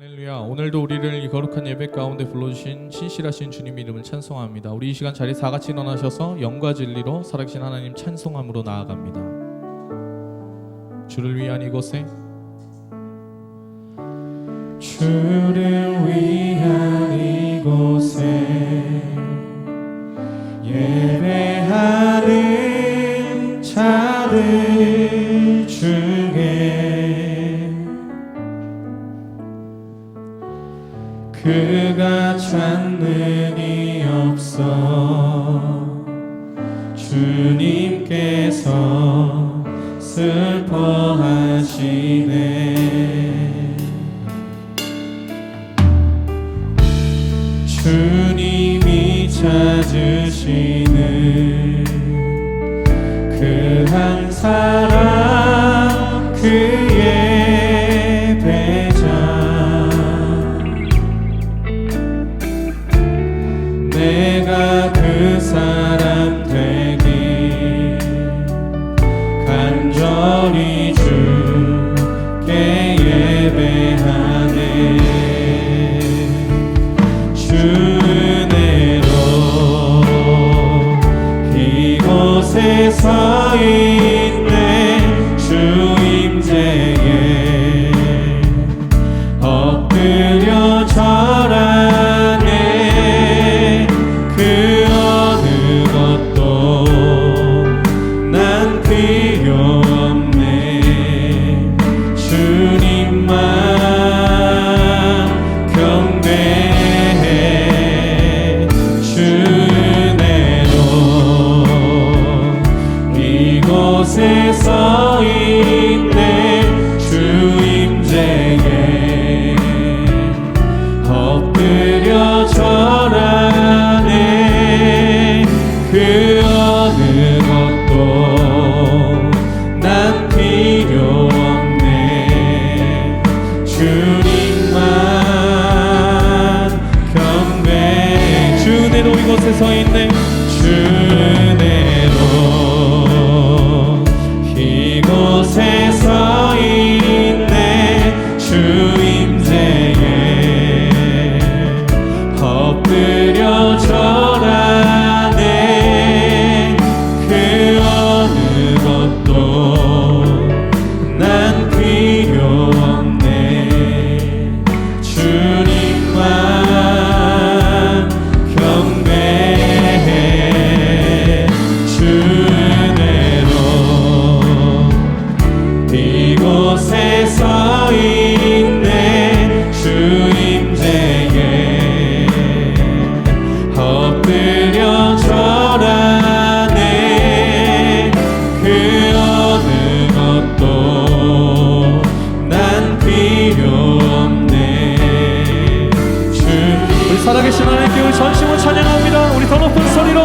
할렐루야. 오늘도 우리를 이 거룩한 예배 가운데 불러주신 신실하신 주님 이름을 찬송합니다. 우리 이 시간 자리에 다 같이 일어나셔서 영과 진리로 살아계신 하나님 찬송함으로 나아갑니다. 주를 위한 이곳에, 주를 위한 이곳에 예배하는 자들 중에 그가 찾는 이 없어 주님께서 슬퍼하시네. 주님이 찾으시는 그 한 사람 그의 배자 내가 그 사람 되기 간절히 주께 예배하네. 주 은혜로 이곳에 서 있네. 주 임재에 엎드려 절하네. 그 어느 것도 난 필요 없네. 주님만 경배해. 주 은혜로 이곳에 서 있네. 주 임재에 엎드려 절하네. 그 어느 것도 난 필요 없네. 주님만 경배해. 주 은혜로 이곳에 서 있네. 주 은혜로 이곳에 서 있네. 주 임재에 엎드려 절하네. 그 어느 것도 난 필요 없네. 주님만 경배해. 주 은혜로 이곳에 서 있네. 주 임재에 엎드려 절하네. 그 어느 것도 난 필요 없네. 우리 살아계신 하나님께 우리 전심을 찬양합니다. 우리 더 높은 소리로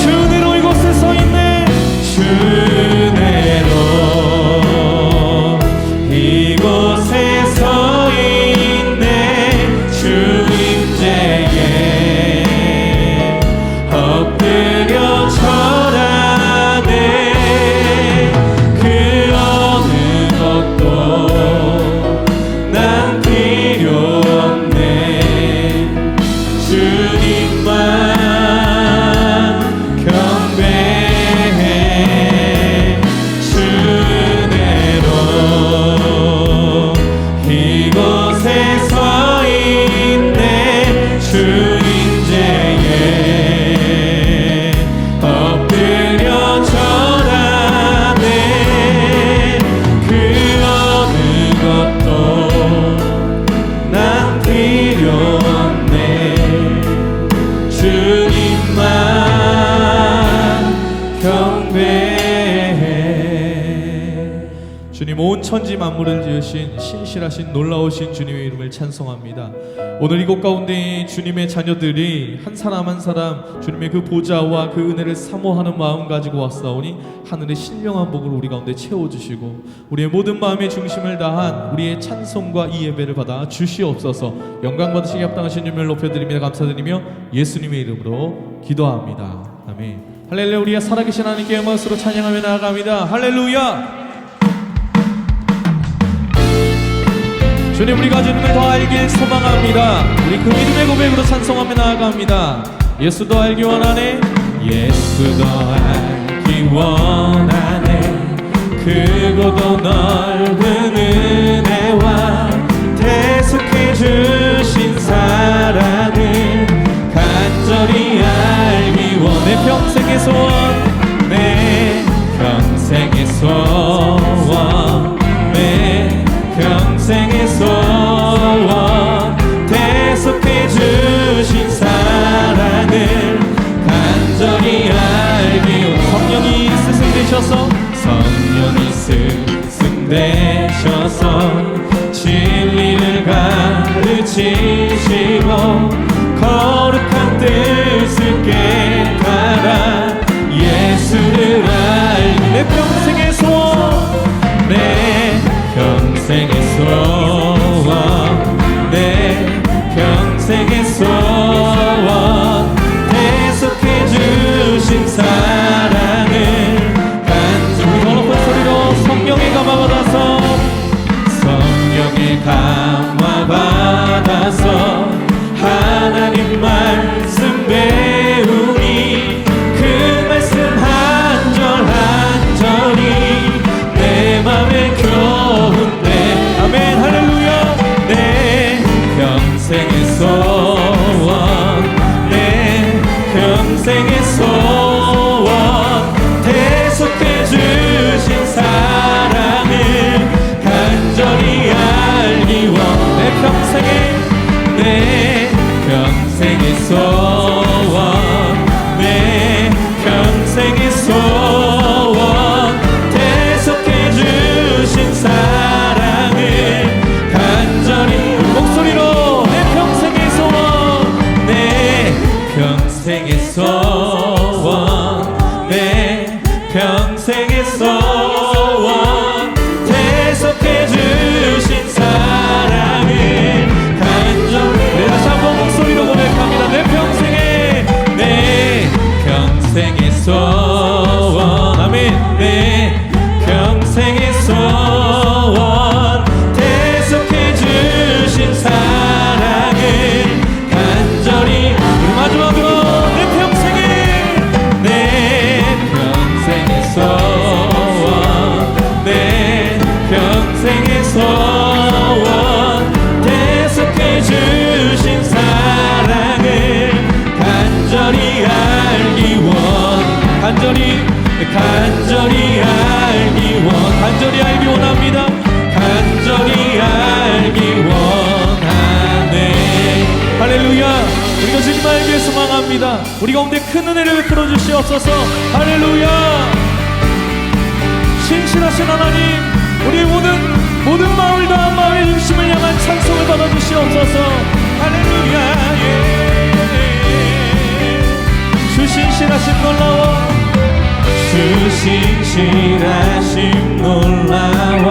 주 은혜로 이곳에 서 있네. 주 은혜로 이곳에 서 있네. 주 임재에 엎드려 절하네. 그 어느 것도 난 필요 없네. 주님만 경배해. 주 은혜로 이곳에 서 있네. 주 임재에 엎드려 절하네. 그 어느 것도 난 필요 없네. 주님만 경배해. 주님, 온 천지 만물을 지으신 신실하신 놀라우신 주님의 이름을 찬송합니다. 오늘 이곳 가운데 주님의 자녀들이 한 사람 한 사람 주님의 그 보좌와 그 은혜를 사모하는 마음 가지고 왔사오니 하늘의 신령한 복을 우리 가운데 채워주시고 우리의 모든 마음의 중심을 다한 우리의 찬송과 이 예배를 받아 주시옵소서. 영광 받으시기 합당하신 이름을 높여드리며 감사드리며 예수님의 이름으로 기도합니다. 아멘. 할렐루야. 우리가 살아계신 하나님께 영광스러워 찬양하며 나아갑니다. 할렐루야. 주님, 우리가 주님을 더 알길 소망합니다. 우리 그 이름의 고백으로 찬송하며 나아갑니다. 예수 더 알기 원하네. 예수 더 알기 원하네. 크고도 넓은 은혜와 대속해 주신 사랑을 간절히 알기 원해. 내 평생의 소원, 내 평생의 소원, 내 평생의 소원, 대속해 주신 사랑을 간절히 알기 원. 성령이 스승되셔서 성령이 스승되셔서 진리를 가르치시고 거룩한 뜻을 깨달아 예수를 알기. 내 평생의 소원, 내 평생의 소원, 내 평생의 소원, 대속해 주신 사랑을 더 높은 소리로 성령의 감화 받아서, 성령의 감화 받아서 하나님 말씀 배우니 그 말씀 한 절 한 절이 내 맘에 교훈돼. 아멘, 할렐루야. 내 평생의 소원, 내 평생의 소원, 대속해 주신 사랑을 간절히 알기 원. 내 평생의, 내 평생의 소원, 내 평생의 소원, 대속해 주신 사랑을 간절히 목소리로 내 평생의 소원, 내 평생의 소원, 내 평생의 소원, 대속해 주신 사랑을 간절히. 네, 다시 한번 목소리로 고백합니다. 내 평생의, 내 평생의 소원, 아멘. 내 평생의 소원, 대속해 주신 사랑을 간절히. 마지막으로 내 평생의, 내 평생의 소원, 내 평생의 소원, 대속해 주신 사랑을 간절히 알기 원. 간절히 알기 원. 간절히 알기 원합니다. 간절히 알기 원하네. 할렐루야. 우리가 주님 알기를 소망합니다. 우리 가운데 큰 은혜를 베풀어 주시옵소서. 할렐루야. 신실하신 하나님, 우리의 모든 마음을 다한 마음의 중심을 향한 찬송을 받아 주시옵소서. 할렐루야. 주 신실하신 놀라워, 주 신실하심 놀라와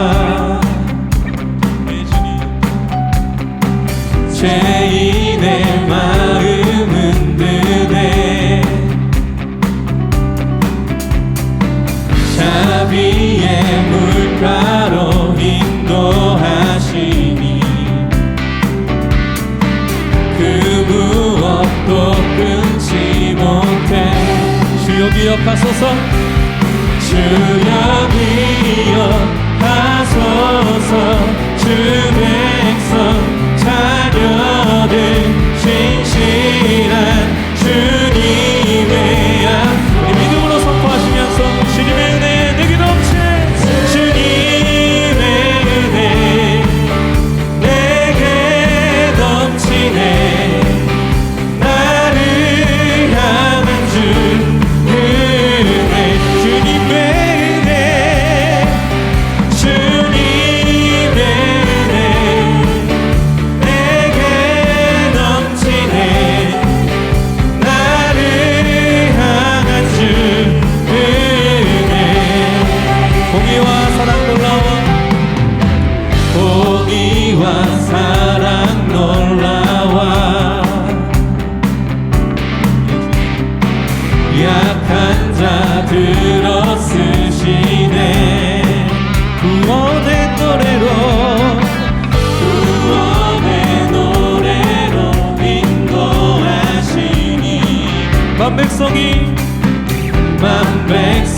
죄인의 마음은 드네. 자비의 물가로 인도하시니 그 무엇도 끊지 못해. 주여 기억하소서. 주여 기억하소서. 주 백성 자녀들 신실한 주님의 양. 우리 믿음으로 선포하시면서 주님의 은혜 내게 넘치네. 주님의 은혜 내게 넘치네. 나를 향한 주 은혜. 주님의 은혜, 주님의 은혜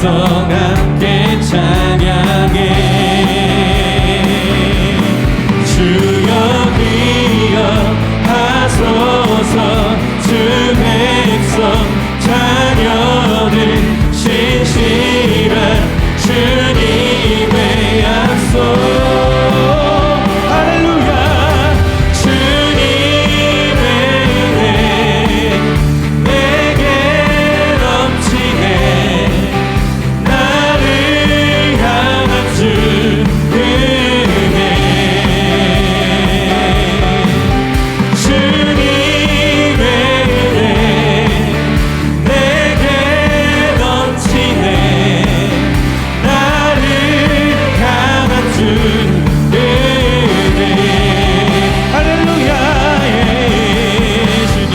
백성 함께 찬양해 주여 기억하소서 주 백성 자녀들 신실한 주님의 약속 할렐루야 주님의 은혜 내게 넘치네 나를 향한 주 은혜 주님의 은혜 내게 넘치네 나를 향한 주 은혜 할렐루야 예수님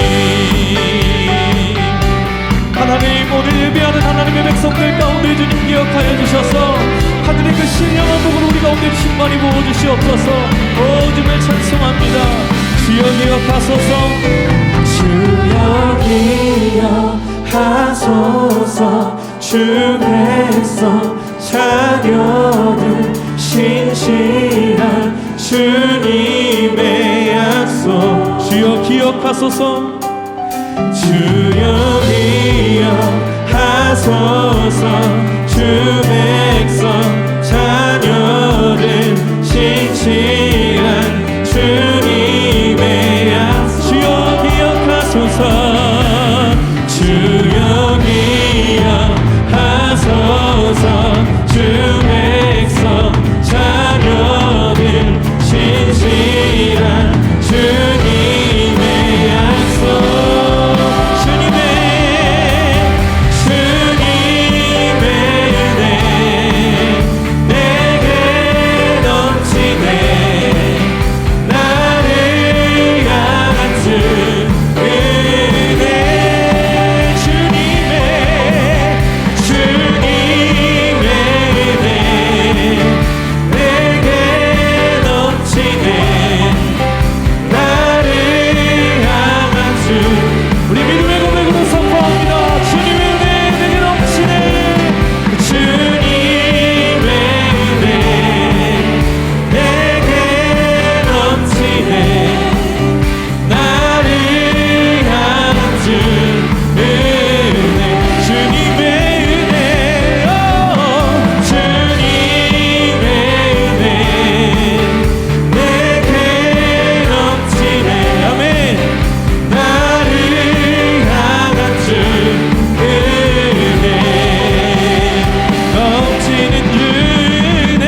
하나님, 오늘 예배하는 하나님의 백성들 가운데 주님 기억하여 주셔서 하늘의 그 신령한 복을 우리 가운데 충만히 부어주시옵소서. 오 주님을 찬송합니다. 주여 기억하소서. 주여 기억하소서 주 백성 자녀들 신실한 주님의 약속 주여 기억하소서. 주여 기억하소서 주 백성 자녀들 신실한 주님의 약속 주여 기억하소서 주여 기억하소서 주 백성 자녀들 신실한 주님의 약속 주님의 은혜 내게 넘치네 나를 향한 주 은혜 주님의 은혜 내게 넘치네 나를 향한 주 우리 믿음의 고백으로 선포합니다. 주님의 은혜 내게 넘치네. 주님의 은혜 내게 넘치네 나를 향한 주 은혜 주님의 은혜 주님의 은혜 내게 넘치네 아멘 나를 향한 주 은혜 넘치는 은혜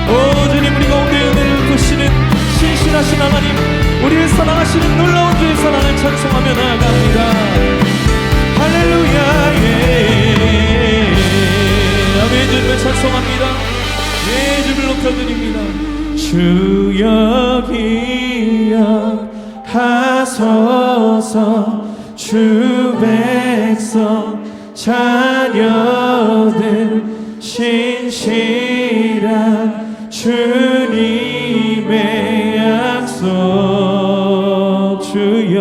오 주님, 우리 가운데 은혜를 베푸시는 신실하신 하나님, 우리를 사랑하시는 놀라운 주의 사랑을 찬송하며 나아갑니다. 할렐루야. 예. 아멘. 주님을 찬송합니다. 예, 주님을 높여드립니다. 주여 기억하소서 주 백성 자녀들 신실한 주님의 약속 주여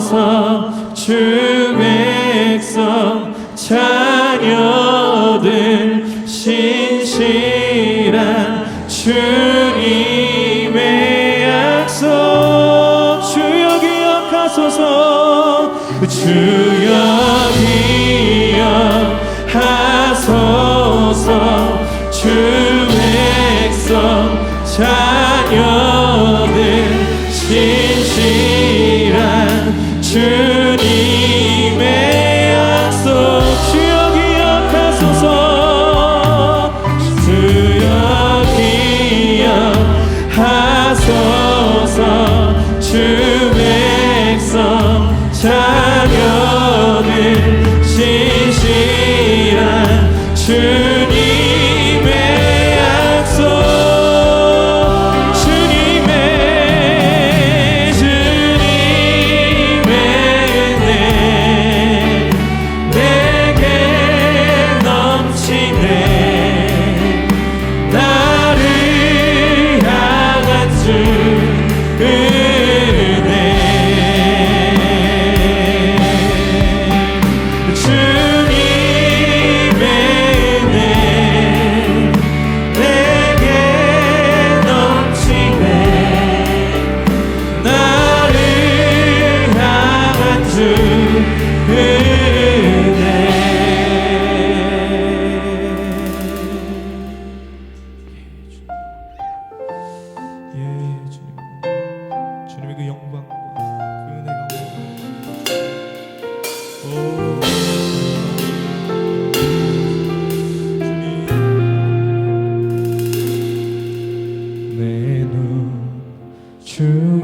기억하소서 주 백성 자녀들 신실한 주님의 약속 주여 기억하소서 주여 기억하소서 주 백성 자녀들 신실한 주님의 약속 주여 기억하소서 주여 기억하소서 주 백성 자녀들 신실한 주님의 약속 주님의 은혜 내게 넘치네 나를 내 눈 주의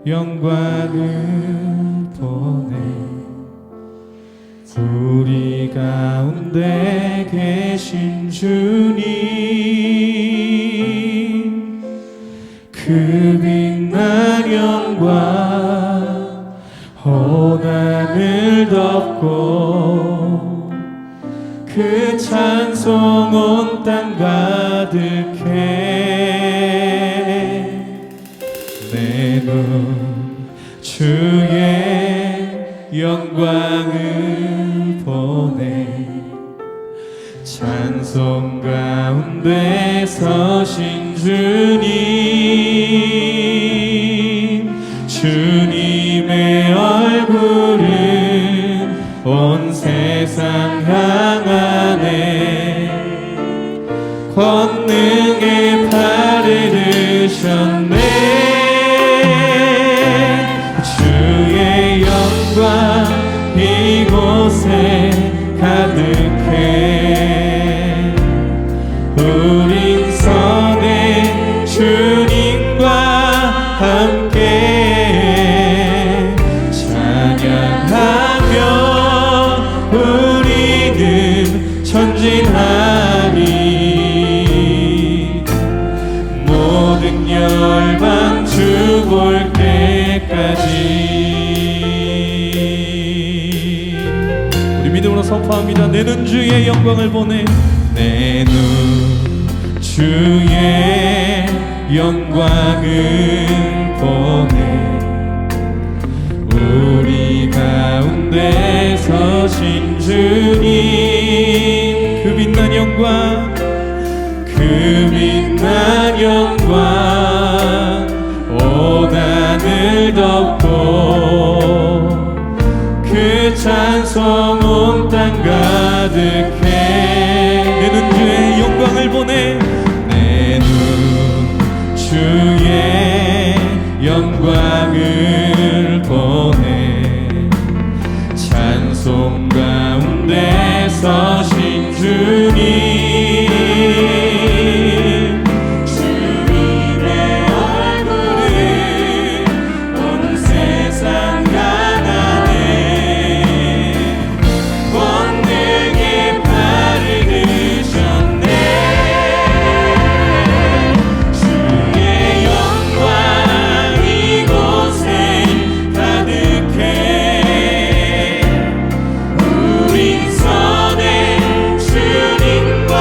영광을 보네 우리 가운데 계신 주님 그 빛난 영광 온 하늘 덮고 그 찬송 온 땅 가득해 내 눈 주의 영광을 보네 찬송 가운데 서신 주님 주님의 얼굴은 온 세상 향하네 권능의 팔을 드셨네 주의 영광 이곳에 가득해 우린 선해 주님과 함께 찬양하며 우리는 전진하리 모든 열방 주 볼 때까지 우리 믿음으로 선포합니다. 내 눈 주의 영광을 보내 내 눈 주의 영광을 보내 우리 가운데 서신 주님 그 빛난 영광 그 빛난 영광 온 하늘 덮고 그 찬송 온 땅 가득해 내 눈 주의 영광을 보내 내 눈 주의 영광을 보내 찬송 가운데 서신 주님 주님의 얼굴을 온 세상 가나네 권능의 팔을 드셨네 주의 영광 이곳에 가득해 우린 선해 주님과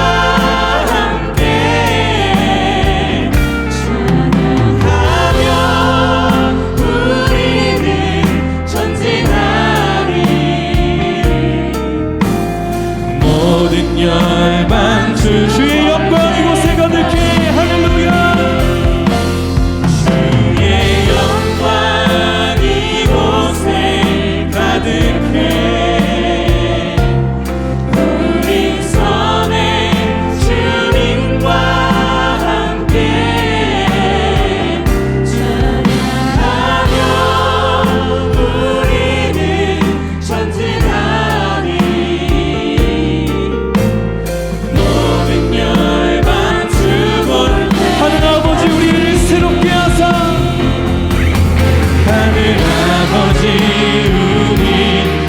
함께 찬양하며 우리는 전진하리 모든 열방 주의 영광 이곳에 가득해 할렐루야 주의 영광 이곳에 가득해 우린 선해 주님과 함께 찬양하며 우리는 전진하리 모든 열방 주볼 하늘 아버지 우리를 새롭게 하사 하늘 아버지 우리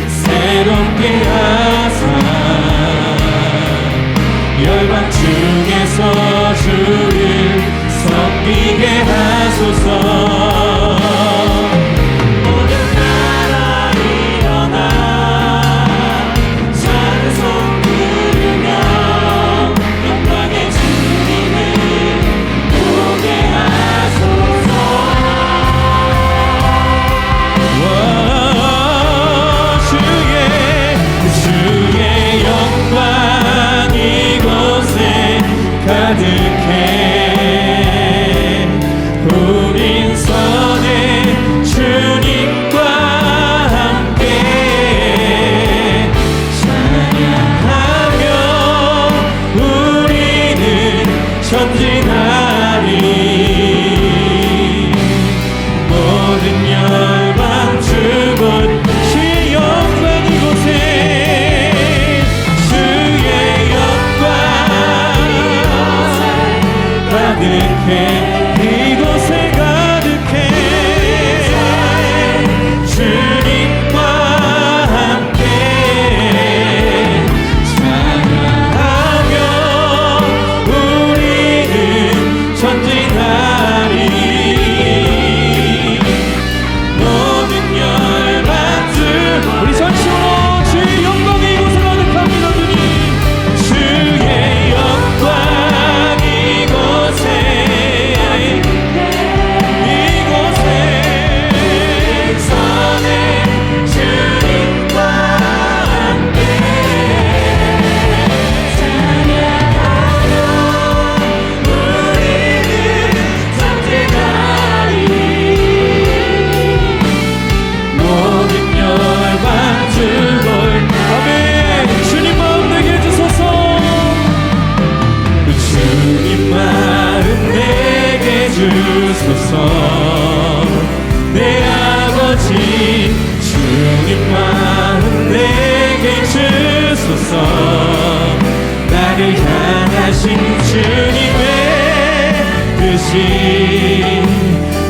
새롭게 하사 열방 중에서 주를 섬기게 하소서 모든 나라 일어나 찬송 부르며 영광의 주님을 보게 하소서 주의 영광 이곳에 가득해 우린 뜻이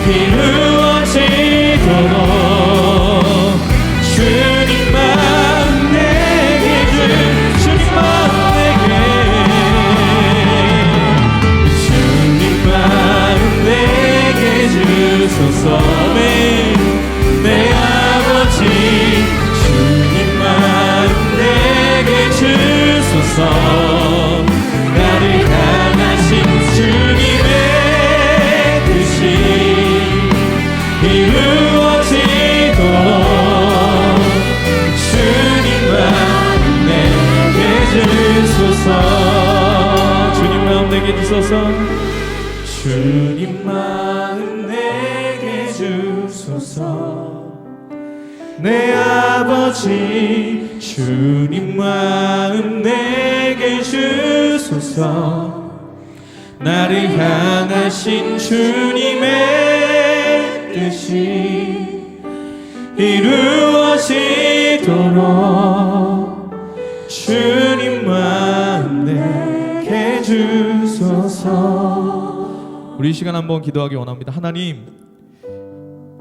이루어지도록 주님만 내게 주님만 내게 주소서 내 아버지 주님만 내게 주소서 나를 향하신 주님의 뜻이 이루어지도록 주님만 내게 주소서 주님 마음 내게 주소서 주님 마음 내게 주소서 내 아버지 주님 마음 내게 주소서 나를 향하신 주님의 뜻이 이루어지도록 주님 마음 내게 주소서. 우리 이 시간 한번 기도하기 원합니다. 하나님,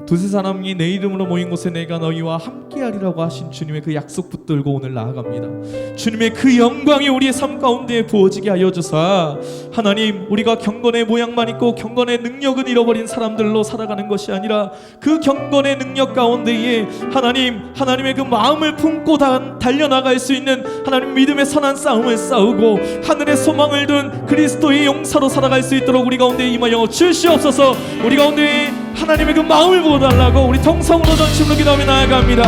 두세 사람이 내 이름으로 모인 곳에 내가 너희와 함께하리라고 하신 주님의 그 약속 붙들고 오늘 나아갑니다. 주님의 그 영광이 우리의 삶 가운데 부어지게 하여 주사 하나님, 우리가 경건의 모양만 있고 경건의 능력은 잃어버린 사람들로 살아가는 것이 아니라 그 경건의 능력 가운데에 하나님의 그 마음을 품고 달려나갈 수 있는 하나님 믿음의 선한 싸움을 싸우고 하늘의 소망을 둔 그리스도의 용사로 살아갈 수 있도록 우리 가운데 임하여 주시옵소서. 우리 가운데 하나님의 그 마음을 부어달라고 우리 통성으로 전심으로 기도하며 나아갑니다.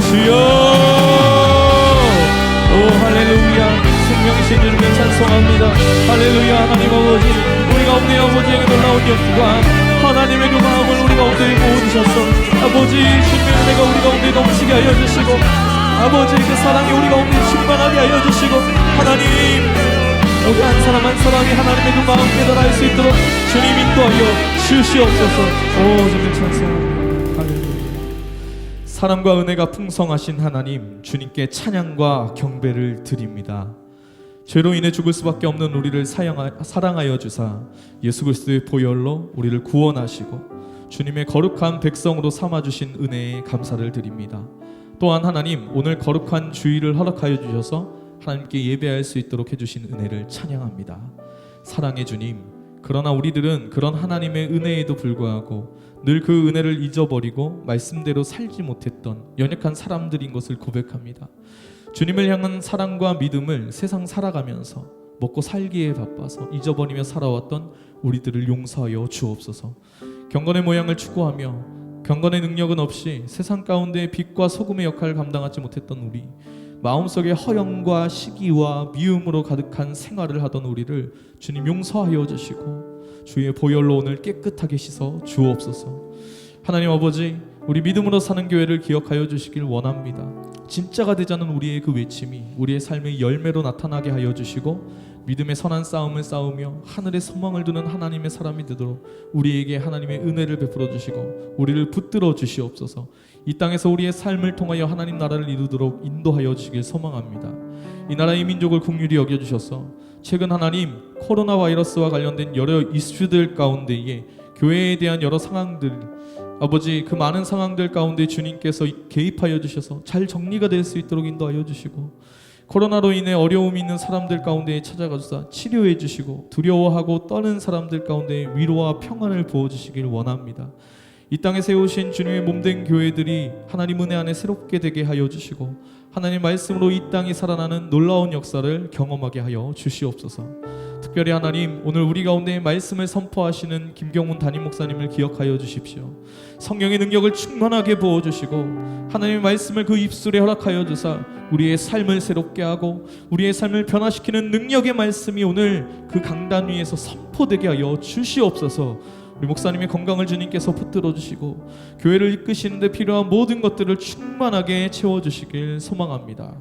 주여, 오 할렐루야, 생명이신 주님을 찬송합니다. 할렐루야. 하나님 아버지, 우리 가운데 아버지에게 놀라운 역사 하나님의 그 마음을 우리 가운데 모으셔서 아버지 주님의 은혜가 우리 가운데 넘치게 하여 주시고 아버지 그 사랑이 우리 가운데 충만하게 하여 주시고 하나님 우리 한 사람 한 사람이 하나님의 그 마음 깨달아 알 수 있도록 주님 인도하여 주시옵소서. 오 주님 찬송합니다. 할렐루야. 사랑과 은혜가 풍성하신 하나님, 주님께 찬양과 경배를 드립니다. 죄로 인해 죽을 수밖에 없는 우리를 사랑하여 주사 예수 그리스도의 보혈로 우리를 구원하시고 주님의 거룩한 백성으로 삼아주신 은혜에 감사를 드립니다. 또한 하나님, 오늘 거룩한 주일을 허락하여 주셔서 하나님께 예배할 수 있도록 해주신 은혜를 찬양합니다. 사랑의 주님, 그러나 우리들은 그런 하나님의 은혜에도 불구하고 늘 그 은혜를 잊어버리고 말씀대로 살지 못했던 연약한 사람들인 것을 고백합니다. 주님을 향한 사랑과 믿음을 세상 살아가면서 먹고 살기에 바빠서 잊어버리며 살아왔던 우리들을 용서하여 주옵소서. 경건의 모양을 추구하며 경건의 능력은 없이 세상 가운데 빛과 소금의 역할을 감당하지 못했던 우리, 마음속에 허영과 시기와 미움으로 가득한 생활을 하던 우리를 주님 용서하여 주시고 주의 보혈로 오늘 깨끗하게 씻어 주옵소서. 하나님 아버지, 우리 믿음으로 사는 교회를 기억하여 주시길 원합니다. 진짜가 되자는 우리의 그 외침이 우리의 삶의 열매로 나타나게 하여 주시고 믿음의 선한 싸움을 싸우며 하늘의 소망을 두는 하나님의 사람이 되도록 우리에게 하나님의 은혜를 베풀어 주시고 우리를 붙들어 주시옵소서. 이 땅에서 우리의 삶을 통하여 하나님 나라를 이루도록 인도하여 주시길 소망합니다. 이 나라의 민족을 긍휼히 여겨주셔서 최근 하나님 코로나 바이러스와 관련된 여러 이슈들 가운데에 교회에 대한 여러 상황들, 아버지 그 많은 상황들 가운데 주님께서 개입하여 주셔서 잘 정리가 될 수 있도록 인도하여 주시고 코로나로 인해 어려움이 있는 사람들 가운데 찾아가서 치료해 주시고 두려워하고 떠는 사람들 가운데 위로와 평안을 부어주시길 원합니다. 이 땅에 세우신 주님의 몸된 교회들이 하나님 은혜 안에 새롭게 되게 하여 주시고 하나님 말씀으로 이 땅이 살아나는 놀라운 역사를 경험하게 하여 주시옵소서. 특별히 하나님, 오늘 우리 가운데 말씀을 선포하시는 김경훈 담임 목사님을 기억하여 주십시오. 성령의 능력을 충만하게 부어주시고 하나님의 말씀을 그 입술에 허락하여 주사 우리의 삶을 새롭게 하고 우리의 삶을 변화시키는 능력의 말씀이 오늘 그 강단 위에서 선포되게 하여 주시옵소서. 우리 목사님의 건강을 주님께서 붙들어 주시고 교회를 이끄시는 데 필요한 모든 것들을 충만하게 채워주시길 소망합니다.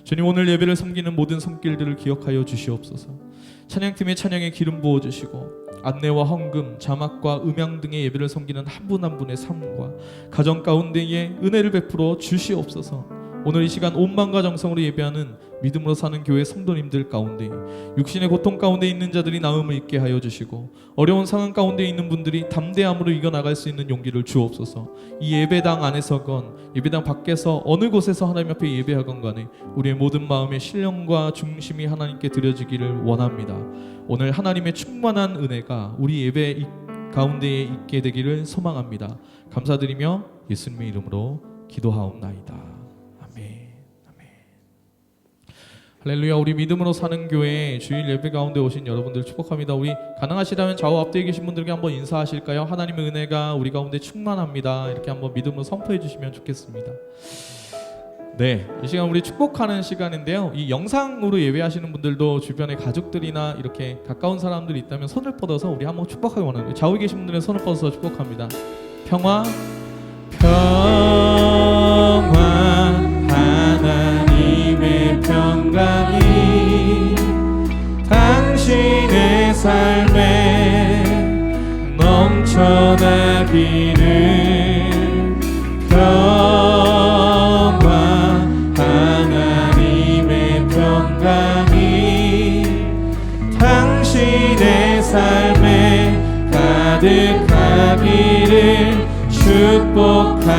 주님, 오늘 예배를 섬기는 모든 손길들을 기억하여 주시옵소서. 찬양팀의 찬양에 기름 부어주시고 안내와 헌금, 자막과 음향 등의 예배를 섬기는 한 분 한 분의 삶과 가정 가운데에 은혜를 베풀어 주시옵소서. 오늘 이 시간 온 마음과 정성으로 예배하는 믿음으로 사는 교회 성도님들 가운데 육신의 고통 가운데 있는 자들이 나음을 입게 하여 주시고 어려운 상황 가운데 있는 분들이 담대함으로 이겨나갈 수 있는 용기를 주옵소서. 이 예배당 안에서건 예배당 밖에서 어느 곳에서 하나님 앞에 예배하건 간에 우리의 모든 마음의 신령과 중심이 하나님께 드려지기를 원합니다. 오늘 하나님의 충만한 은혜가 우리 예배 가운데에 있게 되기를 소망합니다. 감사드리며 예수님의 이름으로 기도하옵나이다. 할렐루야. 우리 믿음으로 사는 교회 주일 예배 가운데 오신 여러분들 축복합니다. 우리 가능하시다면 좌우 앞뒤에 계신 분들께 한번 인사하실까요? 하나님의 은혜가 우리 가운데 충만합니다. 이렇게 한번 믿음으로 선포해 주시면 좋겠습니다. 네, 이 시간 우리 축복하는 시간인데요. 이 영상으로 예배하시는 분들도 주변에 가족들이나 이렇게 가까운 사람들이 있다면 손을 뻗어서 우리 한번 축복하기 원합니다. 좌우에 계신 분들은 손을 뻗어서 축복합니다. 평화 하나님의 평강이 당신의 삶에 넘쳐나기를. 평화 하나님의 평강이 당신의 삶에 가득하기를 축복합니다.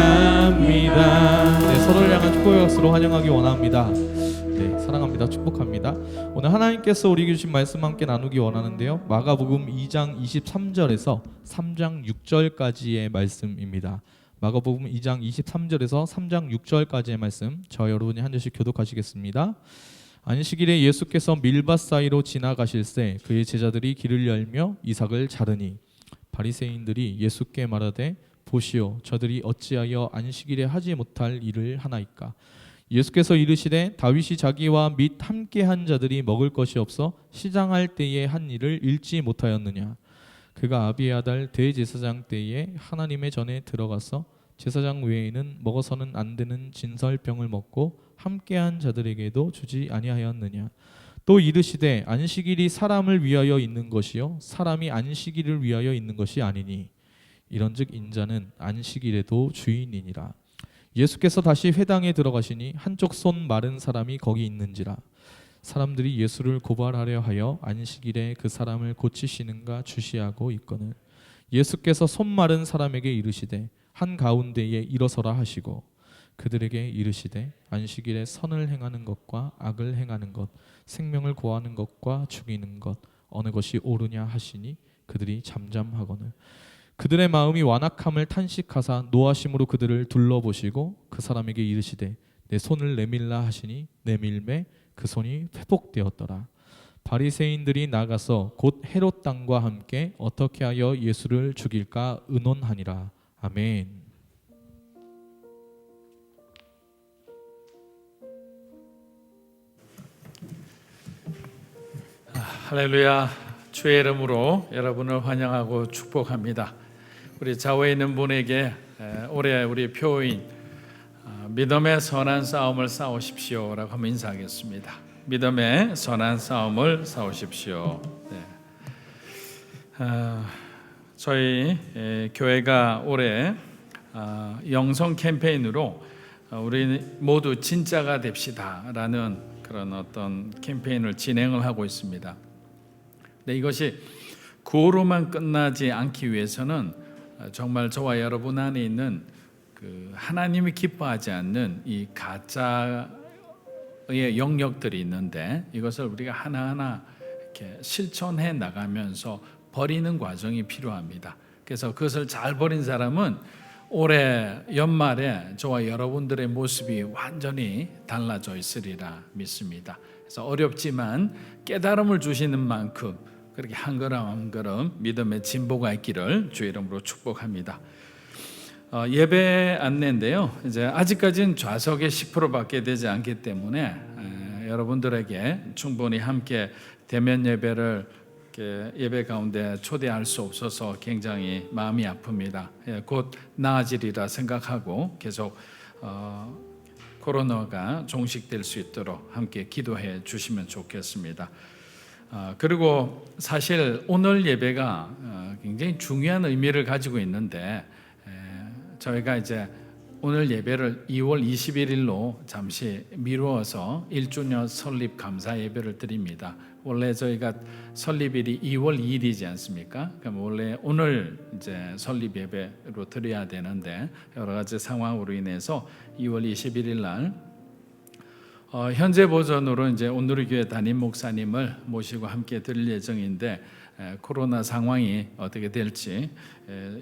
네, 서로를 향한 축복의 박수로 환영하기 원합니다. 네, 사랑합니다. 축복합니다. 오늘 하나님께서 우리에게 주신 말씀 함께 나누기 원하는데요. 마가복음 2장 23절에서 3장 6절까지의 말씀입니다. 마가복음 2장 23절에서 3장 6절까지의 말씀, 저 여러분이 한 절씩 교독하시겠습니다. 안식일에 예수께서 밀밭 사이로 지나가실새 그의 제자들이 길을 열며 이삭을 자르니 바리새인들이 예수께 말하되 보시오, 저들이 어찌하여 안식일에 하지 못할 일을 하나이까? 예수께서 이르시되 다윗이 자기와 및 함께한 자들이 먹을 것이 없어 시장할 때에 한 일을 잃지 못하였느냐? 그가 아비아달 대제사장 때에 하나님의 전에 들어가서 제사장 외에는 먹어서는 안 되는 진설병을 먹고 함께한 자들에게도 주지 아니하였느냐? 또 이르시되 안식일이 사람을 위하여 있는 것이요 사람이 안식일을 위하여 있는 것이 아니니 이런즉 인자는 안식일에도 주인이니라. 예수께서 다시 회당에 들어가시니 한쪽 손 마른 사람이 거기 있는지라. 사람들이 예수를 고발하려 하여 안식일에 그 사람을 고치시는가 주시하고 있거늘 예수께서 손 마른 사람에게 이르시되 한 가운데에 일어서라 하시고 그들에게 이르시되 안식일에 선을 행하는 것과 악을 행하는 것, 생명을 고하는 것과 죽이는 것 어느 것이 옳으냐 하시니 그들이 잠잠하거늘 그들의 마음이 완악함을 탄식하사 노하심으로 그들을 둘러보시고 그 사람에게 이르시되 내 손을 내밀라 하시니 내밀매 그 손이 회복되었더라. 바리새인들이 나가서 곧 헤롯 당과 함께 어떻게 하여 예수를 죽일까 의논하니라. 아멘. 할렐루야. 주의 이름으로 여러분을 환영하고 축복합니다. 우리 좌우에 있는 분에게 올해 우리 표인 믿음의 선한 싸움을 싸우십시오 라고 한번 인사하겠습니다. 믿음의 선한 싸움을 싸우십시오. 네. 저희 교회가 올해 영성 캠페인으로 우리 모두 진짜가 됩시다 라는 그런 어떤 캠페인을 진행을 하고 있습니다. 네, 이것이 구호로만 끝나지 않기 위해서는 정말 저와 여러분 안에 있는 그 하나님이 기뻐하지 않는 이 가짜의 영역들이 있는데 이것을 우리가 하나하나 이렇게 실천해 나가면서 버리는 과정이 필요합니다. 그래서 그것을 잘 버린 사람은 올해 연말에 저와 여러분들의 모습이 완전히 달라져 있으리라 믿습니다. 그래서 어렵지만 깨달음을 주시는 만큼 그렇게 한 걸음 한 걸음 믿음의 진보가 있기를 주의 이름으로 축복합니다. 예배 안내인데요. 이제 아직까지는 좌석의 10%밖에 되지 않기 때문에 여러분들에게 충분히 함께 대면 예배를 예배 가운데 초대할 수 없어서 굉장히 마음이 아픕니다. 곧 나아지리라 생각하고 계속 코로나가 종식될 수 있도록 함께 기도해 주시면 좋겠습니다. 그리고 사실 오늘 예배가 굉장히 중요한 의미를 가지고 있는데 저희가 이제 오늘 예배를 2월 21일로 잠시 미루어서 1주년 설립 감사 예배를 드립니다. 원래 저희가 설립일이 2월 2일이지 않습니까? 그럼 원래 오늘 이제 설립 예배로 드려야 되는데 여러 가지 상황으로 인해서 2월 21일 날 현재 버전으로 이제 온누리 교회 담임 목사님을 모시고 함께 드릴 예정인데 코로나 상황이 어떻게 될지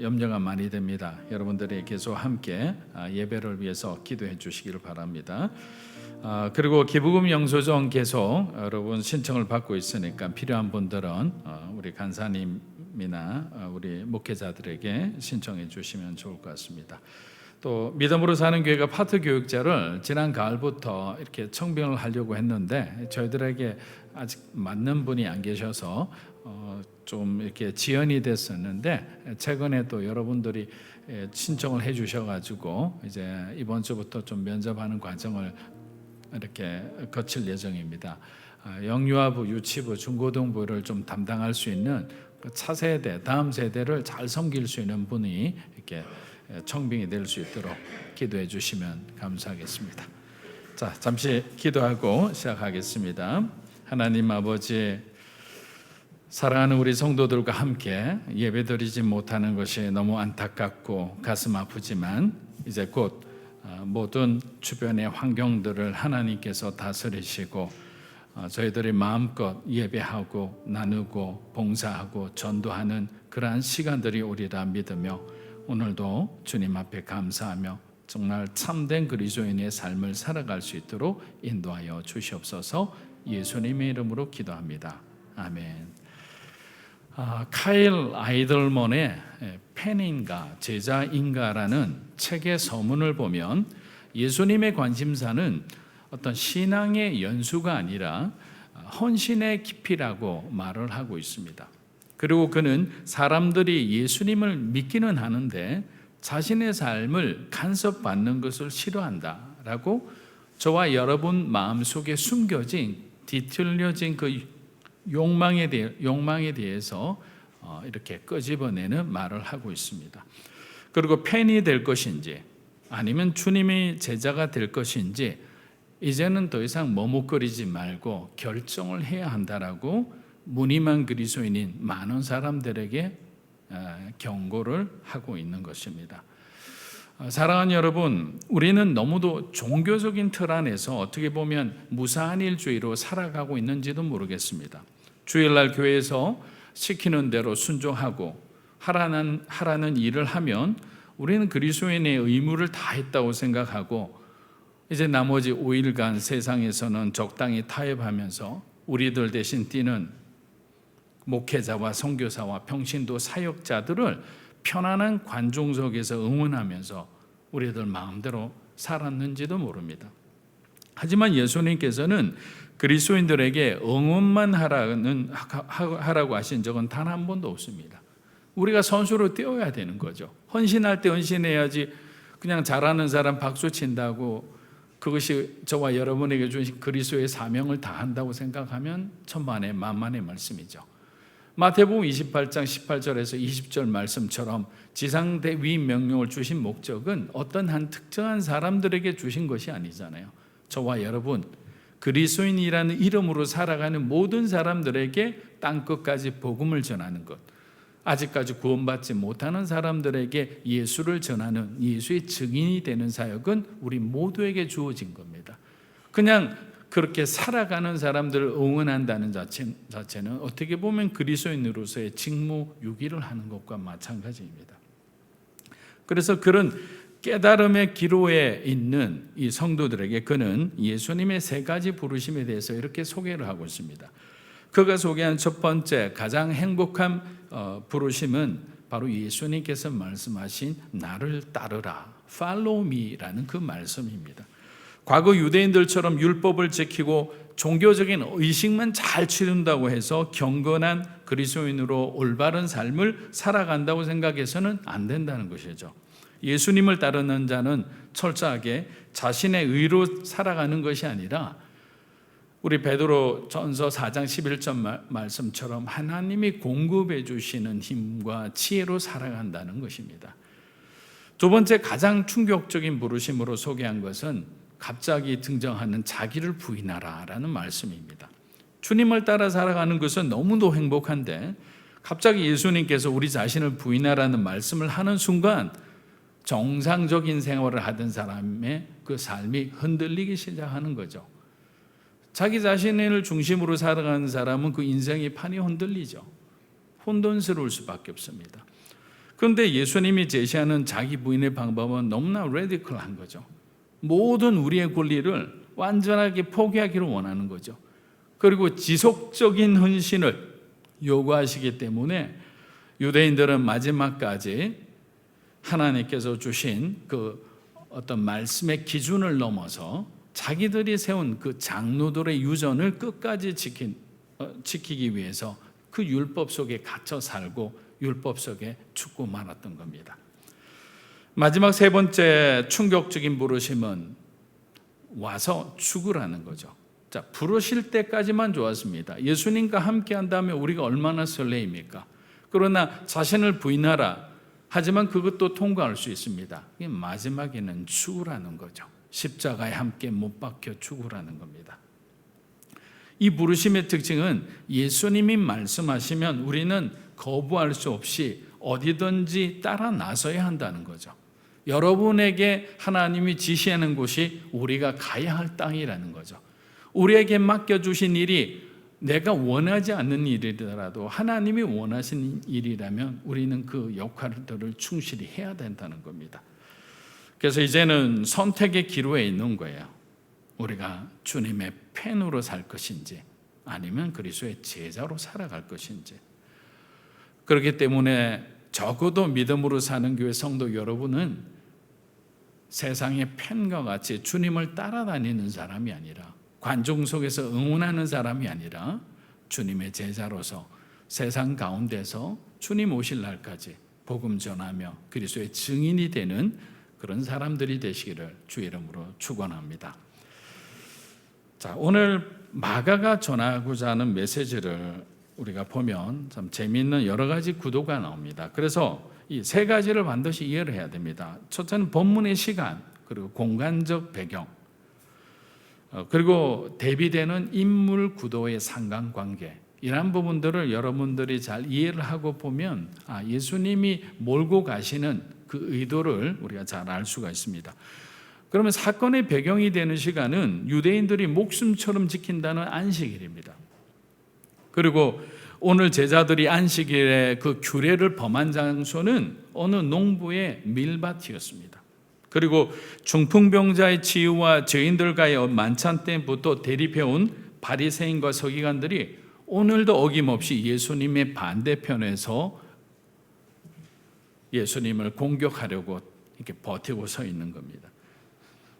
염려가 많이 됩니다. 여러분들이 계속 함께 예배를 위해서 기도해 주시기를 바랍니다. 그리고 기부금 영수증 계속 여러분 신청을 받고 있으니까 필요한 분들은 우리 간사님이나 우리 목회자들에게 신청해 주시면 좋을 것 같습니다. 또 믿음으로 사는 교회가 파트 교육자를 지난 가을부터 이렇게 청빙을 하려고 했는데 저희들에게 아직 맞는 분이 안 계셔서 좀 이렇게 지연이 됐었는데 최근에 또 여러분들이 신청을 해주셔가지고 이제 이번 주부터 좀 면접하는 과정을 이렇게 거칠 예정입니다. 영유아부, 유치부, 중고등부를 좀 담당할 수 있는 그 차세대, 다음 세대를 잘 섬길 수 있는 분이 이렇게 청빙이 될 수 있도록 기도해 주시면 감사하겠습니다. 자, 잠시 기도하고 시작하겠습니다. 하나님 아버지, 사랑하는 우리 성도들과 함께 예배드리지 못하는 것이 너무 안타깝고 가슴 아프지만 이제 곧 모든 주변의 환경들을 하나님께서 다스리시고 저희들이 마음껏 예배하고 나누고 봉사하고 전도하는 그러한 시간들이 오리라 믿으며 오늘도 주님 앞에 감사하며 정말 참된 그리스도인의 삶을 살아갈 수 있도록 인도하여 주시옵소서. 예수님의 이름으로 기도합니다. 아멘. 카일 아이들먼의 팬인가 제자인가라는 책의 서문을 보면 예수님의 관심사는 어떤 신앙의 연수가 아니라 헌신의 깊이라고 말을 하고 있습니다. 그리고 그는 사람들이 예수님을 믿기는 하는데 자신의 삶을 간섭받는 것을 싫어한다라고 저와 여러분 마음속에 숨겨진 뒤틀려진 그 욕망에 대해서 이렇게 끄집어내는 말을 하고 있습니다. 그리고 팬이 될 것인지 아니면 주님의 제자가 될 것인지 이제는 더 이상 머뭇거리지 말고 결정을 해야 한다라고 무늬만 그리스도인인 많은 사람들에게 경고를 하고 있는 것입니다. 사랑하는 여러분, 우리는 너무도 종교적인 틀 안에서 어떻게 보면 무사한 일주의로 살아가고 있는지도 모르겠습니다. 주일날 교회에서 시키는 대로 순종하고 하라는 일을 하면 우리는 그리스도인의 의무를 다했다고 생각하고 이제 나머지 5일간 세상에서는 적당히 타협하면서 우리들 대신 뛰는 목회자와 선교사와 평신도 사역자들을 편안한 관중석에서 응원하면서 우리들 마음대로 살았는지도 모릅니다. 하지만 예수님께서는 그리스도인들에게 응원만 하라고 하신 적은 단 한 번도 없습니다. 우리가 선수로 뛰어야 되는 거죠. 헌신할 때 헌신해야지 그냥 잘하는 사람 박수 친다고 그것이 저와 여러분에게 주신 그리스도의 사명을 다한다고 생각하면 천만의 만만의 말씀이죠. 마태복음 28장 18절에서 20절 말씀처럼 지상대위 명령을 주신 목적은 어떤 한 특정한 사람들에게 주신 것이 아니잖아요. 저와 여러분 그리스도인이라는 이름으로 살아가는 모든 사람들에게 땅끝까지 복음을 전하는 것, 아직까지 구원받지 못하는 사람들에게 예수를 전하는 예수의 증인이 되는 사역은 우리 모두에게 주어진 겁니다. 그냥 그렇게 살아가는 사람들을 응원한다는 자체는 어떻게 보면 그리스도인으로서의 직무유기를 하는 것과 마찬가지입니다. 그래서 그런 깨달음의 기로에 있는 이 성도들에게 그는 예수님의 세 가지 부르심에 대해서 이렇게 소개를 하고 있습니다. 그가 소개한 첫 번째 가장 행복한 부르심은 바로 예수님께서 말씀하신 나를 따르라, Follow me라는 그 말씀입니다. 과거 유대인들처럼 율법을 지키고 종교적인 의식만 잘 치른다고 해서 경건한 그리스도인으로 올바른 삶을 살아간다고 생각해서는 안 된다는 것이죠. 예수님을 따르는 자는 철저하게 자신의 의로 살아가는 것이 아니라 우리 베드로 전서 4장 11절 말씀처럼 하나님이 공급해 주시는 힘과 지혜로 살아간다는 것입니다. 두 번째 가장 충격적인 부르심으로 소개한 것은 갑자기 등장하는 자기를 부인하라라는 말씀입니다. 주님을 따라 살아가는 것은 너무도 행복한데 갑자기 예수님께서 우리 자신을 부인하라는 말씀을 하는 순간 정상적인 생활을 하던 사람의 그 삶이 흔들리기 시작하는 거죠. 자기 자신을 중심으로 살아가는 사람은 그 인생의 판이 흔들리죠. 혼돈스러울 수밖에 없습니다. 그런데 예수님이 제시하는 자기 부인의 방법은 너무나 레디컬한 거죠. 모든 우리의 권리를 완전하게 포기하기를 원하는 거죠. 그리고 지속적인 헌신을 요구하시기 때문에 유대인들은 마지막까지 하나님께서 주신 그 어떤 말씀의 기준을 넘어서 자기들이 세운 그 장로들의 유전을 끝까지 지키기 위해서 그 율법 속에 갇혀 살고 율법 속에 죽고 말았던 겁니다. 마지막 세 번째 충격적인 부르심은 와서 죽으라는 거죠. 자, 부르실 때까지만 좋았습니다. 예수님과 함께 한다면 우리가 얼마나 설레입니까? 그러나 자신을 부인하라. 하지만 그것도 통과할 수 있습니다. 마지막에는 죽으라는 거죠. 십자가에 함께 못 박혀 죽으라는 겁니다. 이 부르심의 특징은 예수님이 말씀하시면 우리는 거부할 수 없이 어디든지 따라 나서야 한다는 거죠. 여러분에게 하나님이 지시하는 곳이 우리가 가야 할 땅이라는 거죠. 우리에게 맡겨주신 일이 내가 원하지 않는 일이더라도 하나님이 원하시는 일이라면 우리는 그 역할들을 충실히 해야 된다는 겁니다. 그래서 이제는 선택의 기로에 있는 거예요. 우리가 주님의 팬으로 살 것인지 아니면 그리스도의 제자로 살아갈 것인지. 그렇기 때문에 적어도 믿음으로 사는 교회 성도 여러분은 세상의 팬과 같이 주님을 따라다니는 사람이 아니라 관중 속에서 응원하는 사람이 아니라 주님의 제자로서 세상 가운데서 주님 오실 날까지 복음 전하며 그리스도의 증인이 되는 그런 사람들이 되시기를 주의 이름으로 축원합니다. 자, 오늘 마가가 전하고자 하는 메시지를 우리가 보면 참 재미있는 여러 가지 구도가 나옵니다. 그래서 이 세 가지를 반드시 이해를 해야 됩니다. 첫째는 본문의 시간, 그리고 공간적 배경, 그리고 대비되는 인물 구도의 상관관계, 이러한 부분들을 여러분들이 잘 이해를 하고 보면 예수님이 몰고 가시는 그 의도를 우리가 잘 알 수가 있습니다. 그러면 사건의 배경이 되는 시간은 유대인들이 목숨처럼 지킨다는 안식일입니다. 그리고 오늘 제자들이 안식일에 그 규례를 범한 장소는 어느 농부의 밀밭이었습니다. 그리고 중풍병자의 치유와 죄인들과의 만찬 때부터 대립해온 바리새인과 서기관들이 오늘도 어김없이 예수님의 반대편에서 예수님을 공격하려고 이렇게 버티고 서 있는 겁니다.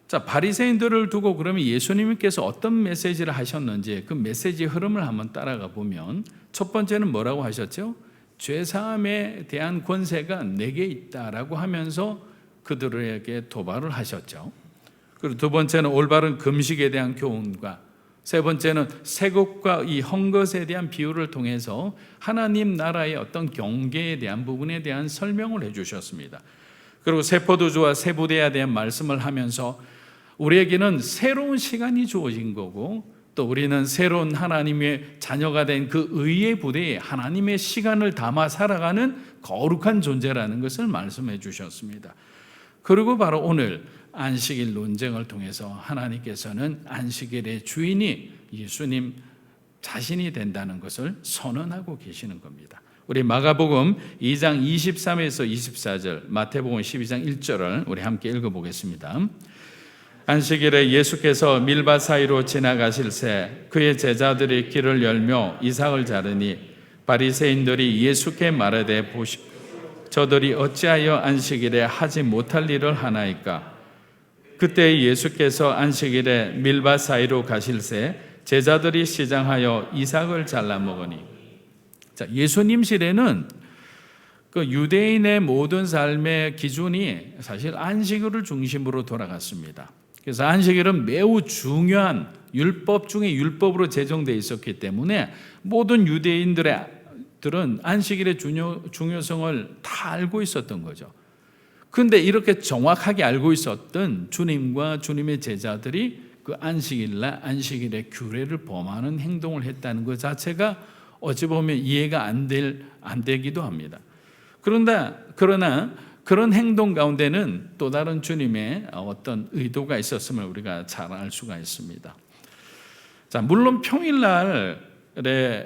자, 바리새인들을 두고 그러면 예수님께서 어떤 메시지를 하셨는지 그 메시지 흐름을 한번 따라가 보면 첫 번째는 뭐라고 하셨죠? 죄사함에 대한 권세가 내게 있다라고 하면서 그들에게 도발을 하셨죠. 그리고 두 번째는 올바른 금식에 대한 교훈과 세 번째는 세곡과 이 헝것에 대한 비유를 통해서 하나님 나라의 어떤 경계에 대한 부분에 대한 설명을 해주셨습니다. 그리고 새 포도주와 새 부대에 대한 말씀을 하면서 우리에게는 새로운 시간이 주어진 거고 또 우리는 새로운 하나님의 자녀가 된 그 의의 부대에 하나님의 시간을 담아 살아가는 거룩한 존재라는 것을 말씀해 주셨습니다. 그리고 바로 오늘 안식일 논쟁을 통해서 하나님께서는 안식일의 주인이 예수님 자신이 된다는 것을 선언하고 계시는 겁니다. 우리 마가복음 2장 23에서 24절, 마태복음 12장 1절을 우리 함께 읽어보겠습니다. 안식일에 예수께서 밀밭 사이로 지나가실새 그의 제자들이 길을 열며 이삭을 자르니 바리새인들이 예수께 말하되 보시오, 저들이 어찌하여 안식일에 하지 못할 일을 하나이까? 그때 예수께서 안식일에 밀밭 사이로 가실새 제자들이 시장하여 이삭을 잘라 먹으니. 자, 예수님 시대는 그 유대인의 모든 삶의 기준이 사실 안식일을 중심으로 돌아갔습니다. 그래서 안식일은 매우 중요한 율법 중에 율법으로 제정되어 있었기 때문에 모든 유대인들은 안식일의 중요성을 다 알고 있었던 거죠. 그런데 이렇게 정확하게 알고 있었던 주님과 주님의 제자들이 그 안식일날 안식일의 규례를 범하는 행동을 했다는 것 자체가 어찌 보면 이해가 안 되기도 합니다. 그러나 그런 행동 가운데는 또 다른 주님의 어떤 의도가 있었음을 우리가 잘 알 수가 있습니다. 자, 물론 평일날에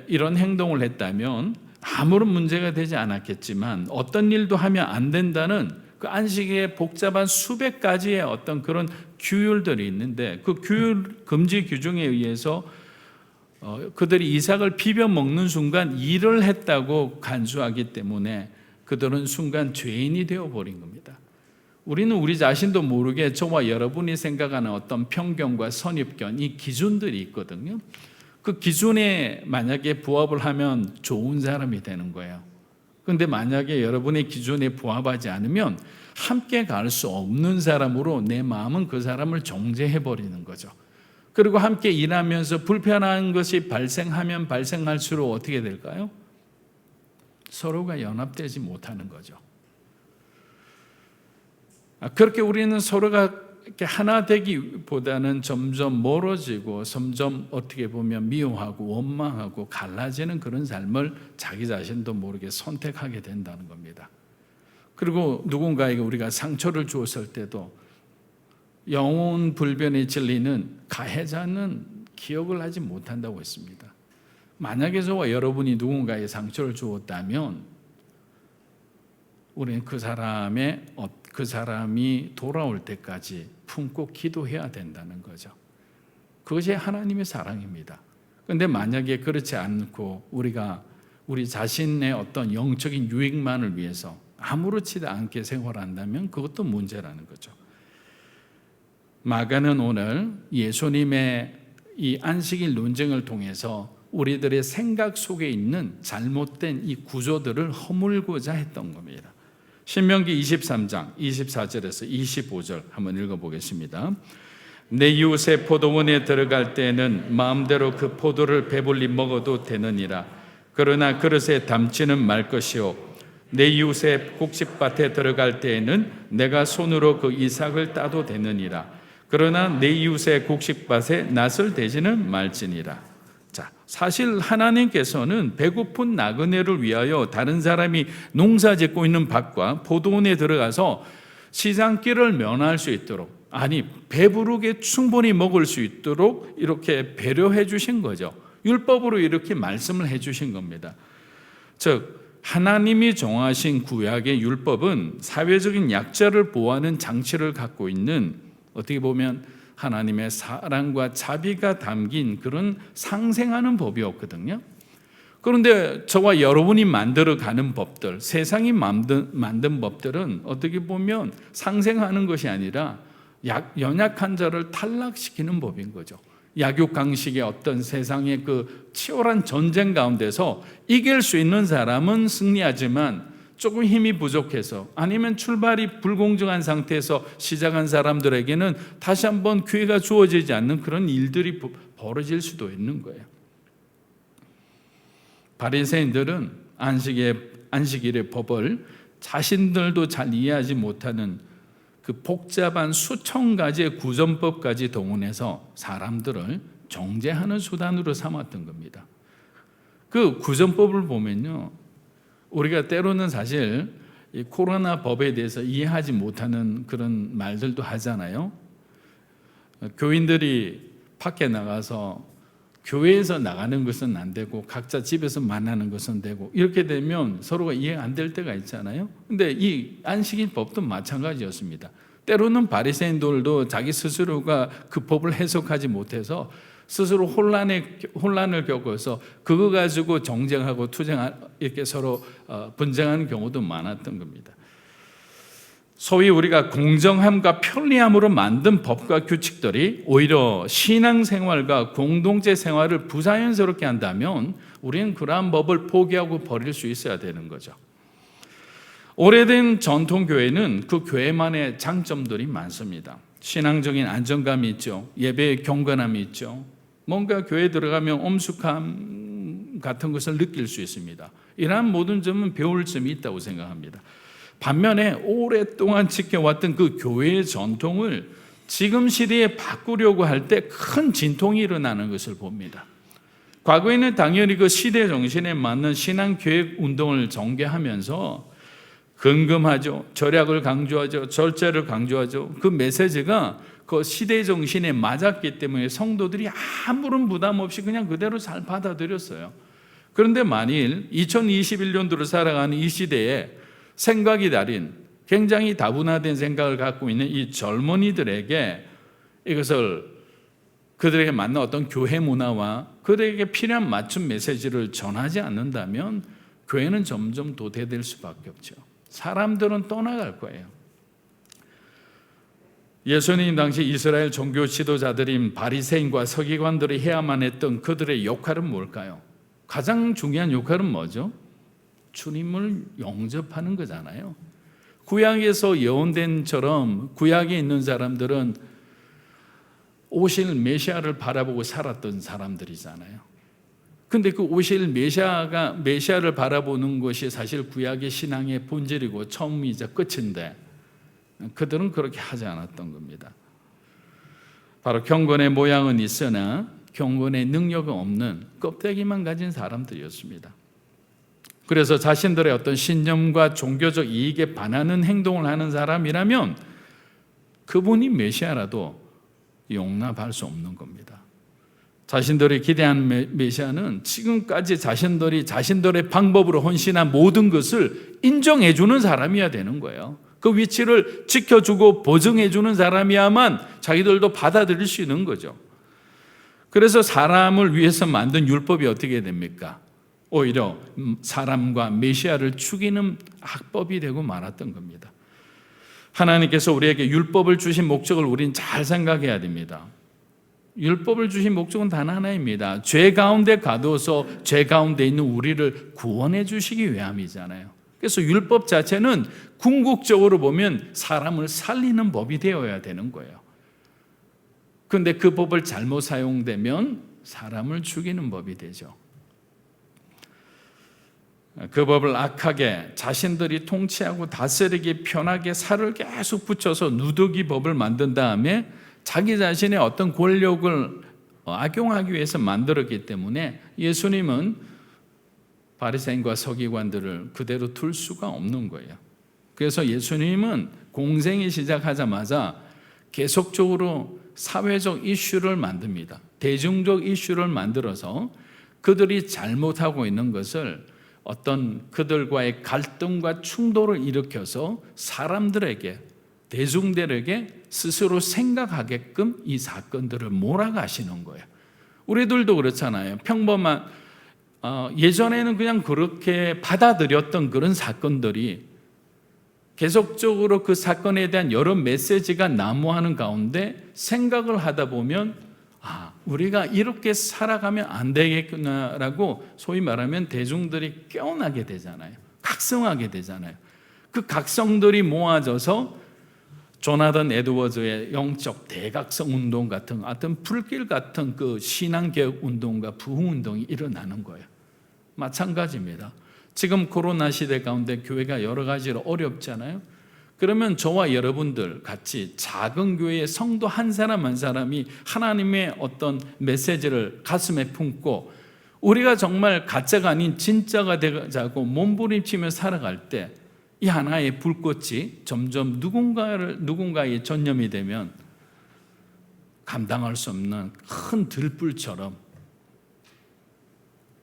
이런 행동을 했다면 아무런 문제가 되지 않았겠지만 어떤 일도 하면 안 된다는 그 안식일의 복잡한 수백 가지의 어떤 그런 규율들이 있는데 그 규율 금지 규정에 의해서 그들이 이삭을 비벼 먹는 순간 일을 했다고 간수하기 때문에 그들은 순간 죄인이 되어버린 겁니다. 우리는 우리 자신도 모르게 저와 여러분이 생각하는 어떤 편견과 선입견, 이 기준들이 있거든요. 그 기준에 만약에 부합을 하면 좋은 사람이 되는 거예요. 그런데 만약에 여러분의 기준에 부합하지 않으면 함께 갈 수 없는 사람으로 내 마음은 그 사람을 정죄해버리는 거죠. 그리고 함께 일하면서 불편한 것이 발생하면 발생할수록 어떻게 될까요? 서로가 연합되지 못하는 거죠. 그렇게 우리는 서로가 이렇게 하나 되기보다는 점점 멀어지고 점점 어떻게 보면 미워하고 원망하고 갈라지는 그런 삶을 자기 자신도 모르게 선택하게 된다는 겁니다. 그리고 누군가에게 우리가 상처를 주었을 때도 영혼 불변의 진리는 가해자는 기억을 하지 못한다고 했습니다. 만약에 저와 여러분이 누군가에게 상처를 주었다면 우리는 그 사람이 돌아올 때까지 품고 기도해야 된다는 거죠. 그것이 하나님의 사랑입니다. 그런데 만약에 그렇지 않고 우리 자신의 어떤 영적인 유익만을 위해서 아무렇지도 않게 생활한다면 그것도 문제라는 거죠. 마가는 오늘 예수님의 이 안식일 논쟁을 통해서 우리들의 생각 속에 있는 잘못된 이 구조들을 허물고자 했던 겁니다. 신명기 23장 24절에서 25절 한번 읽어보겠습니다. 내 이웃의 포도원에 들어갈 때에는 마음대로 그 포도를 배불리 먹어도 되느니라. 그러나 그릇에 담지는 말 것이요 내 이웃의 곡식밭에 들어갈 때에는 내가 손으로 그 이삭을 따도 되느니라. 그러나 내 이웃의 곡식밭에 낫을 대지는 말지니라. 자, 사실 하나님께서는 배고픈 나그네를 위하여 다른 사람이 농사 짓고 있는 밭과 포도원에 들어가서 시장길을 면할 수 있도록, 아니 배부르게 충분히 먹을 수 있도록 이렇게 배려해 주신 거죠. 율법으로 이렇게 말씀을 해 주신 겁니다. 즉 하나님이 정하신 구약의 율법은 사회적인 약자를 보호하는 장치를 갖고 있는, 어떻게 보면 하나님의 사랑과 자비가 담긴 그런 상생하는 법이었거든요. 그런데 저와 여러분이 만들어가는 법들, 세상이 만든 법들은 어떻게 보면 상생하는 것이 아니라 연약한 자를 탈락시키는 법인 거죠. 약육강식의 어떤 세상의 그 치열한 전쟁 가운데서 이길 수 있는 사람은 승리하지만 조금 힘이 부족해서 아니면 출발이 불공정한 상태에서 시작한 사람들에게는 다시 한번 기회가 주어지지 않는 그런 일들이 벌어질 수도 있는 거예요. 바리새인들은 안식일의 법을 자신들도 잘 이해하지 못하는 그 복잡한 수천 가지의 구전법까지 동원해서 사람들을 정죄하는 수단으로 삼았던 겁니다. 그 구전법을 보면요, 우리가 때로는 사실 이 코로나 법에 대해서 이해하지 못하는 그런 말들도 하잖아요. 교인들이 밖에 나가서 교회에서 나가는 것은 안 되고 각자 집에서 만나는 것은 되고, 이렇게 되면 서로가 이해가 안 될 때가 있잖아요. 근데 이 안식일 법도 마찬가지였습니다. 때로는 바리새인들도 자기 스스로가 그 법을 해석하지 못해서 스스로 혼란을 겪어서 그거 가지고 정쟁하고 이렇게 서로 분쟁하는 경우도 많았던 겁니다. 소위 우리가 공정함과 편리함으로 만든 법과 규칙들이 오히려 신앙생활과 공동체 생활을 부자연스럽게 한다면 우리는 그러한 법을 포기하고 버릴 수 있어야 되는 거죠. 오래된 전통교회는 그 교회만의 장점들이 많습니다. 신앙적인 안정감이 있죠. 예배의 경건함이 있죠. 뭔가 교회에 들어가면 엄숙함 같은 것을 느낄 수 있습니다. 이러한 모든 점은 배울 점이 있다고 생각합니다. 반면에 오랫동안 지켜왔던 그 교회의 전통을 지금 시대에 바꾸려고 할 때 큰 진통이 일어나는 것을 봅니다. 과거에는 당연히 그 시대 정신에 맞는 신앙 교육 운동을 전개하면서 근검하죠, 절약을 강조하죠, 절제를 강조하죠. 그 메시지가 그 시대 정신에 맞았기 때문에 성도들이 아무런 부담 없이 그냥 그대로 잘 받아들였어요. 그런데 만일 2021년도를 살아가는 이 시대에 생각이 다른, 굉장히 다분화된 생각을 갖고 있는 이 젊은이들에게 이것을 그들에게 맞는 어떤 교회 문화와 그들에게 필요한 맞춤 메시지를 전하지 않는다면 교회는 점점 도태될 수밖에 없죠. 사람들은 떠나갈 거예요. 예수님 당시 이스라엘 종교 지도자들인 바리새인과 서기관들이 해야만 했던 그들의 역할은 뭘까요? 가장 중요한 역할은 뭐죠? 주님을 영접하는 거잖아요. 구약에서 예언된처럼 구약에 있는 사람들은 오실 메시아를 바라보고 살았던 사람들이잖아요. 근데 그 오실 메시아를 바라보는 것이 사실 구약의 신앙의 본질이고 처음이자 끝인데 그들은 그렇게 하지 않았던 겁니다. 바로 경건의 모양은 있으나 경건의 능력은 없는 껍데기만 가진 사람들이었습니다. 그래서 자신들의 어떤 신념과 종교적 이익에 반하는 행동을 하는 사람이라면 그분이 메시아라도 용납할 수 없는 겁니다. 자신들이 기대한 메시아는 지금까지 자신들의 방법으로 헌신한 모든 것을 인정해 주는 사람이어야 되는 거예요. 그 위치를 지켜주고 보증해 주는 사람이야만 자기들도 받아들일 수 있는 거죠. 그래서 사람을 위해서 만든 율법이 어떻게 됩니까? 오히려 사람과 메시아를 죽이는 악법이 되고 말았던 겁니다. 하나님께서 우리에게 율법을 주신 목적을 우리는 잘 생각해야 됩니다. 율법을 주신 목적은 단 하나입니다. 죄 가운데 가두어서 죄 가운데 있는 우리를 구원해 주시기 위함이잖아요. 그래서 율법 자체는 궁극적으로 보면 사람을 살리는 법이 되어야 되는 거예요. 그런데 그 법을 잘못 사용되면 사람을 죽이는 법이 되죠. 그 법을 악하게 자신들이 통치하고 다스리기 편하게 살을 계속 붙여서 누더기 법을 만든 다음에 자기 자신의 어떤 권력을 악용하기 위해서 만들었기 때문에 예수님은 바리새인과 서기관들을 그대로 둘 수가 없는 거예요. 그래서 예수님은 공생이 시작하자마자 계속적으로 사회적 이슈를 만듭니다. 대중적 이슈를 만들어서 그들이 잘못하고 있는 것을 어떤 그들과의 갈등과 충돌을 일으켜서 사람들에게, 대중들에게 스스로 생각하게끔 이 사건들을 몰아가시는 거예요. 우리들도 그렇잖아요. 평범한 예전에는 그냥 그렇게 받아들였던 그런 사건들이 계속적으로 그 사건에 대한 여러 메시지가 난무하는 가운데 생각을 하다 보면 우리가 이렇게 살아가면 안 되겠구나라고 소위 말하면 대중들이 깨어나게 되잖아요. 각성하게 되잖아요. 그 각성들이 모아져서 조나단 에드워즈의 영적 대각성 운동 같은 불길 같은 그 신앙개혁 운동과 부흥 운동이 일어나는 거예요. 마찬가지입니다. 지금 코로나 시대 가운데 교회가 여러 가지로 어렵잖아요. 그러면 저와 여러분들 같이 작은 교회의 성도 한 사람 한 사람이 하나님의 어떤 메시지를 가슴에 품고 우리가 정말 가짜가 아닌 진짜가 되자고 몸부림치며 살아갈 때 이 하나의 불꽃이 점점 누군가의 전념이 되면 감당할 수 없는 큰 들불처럼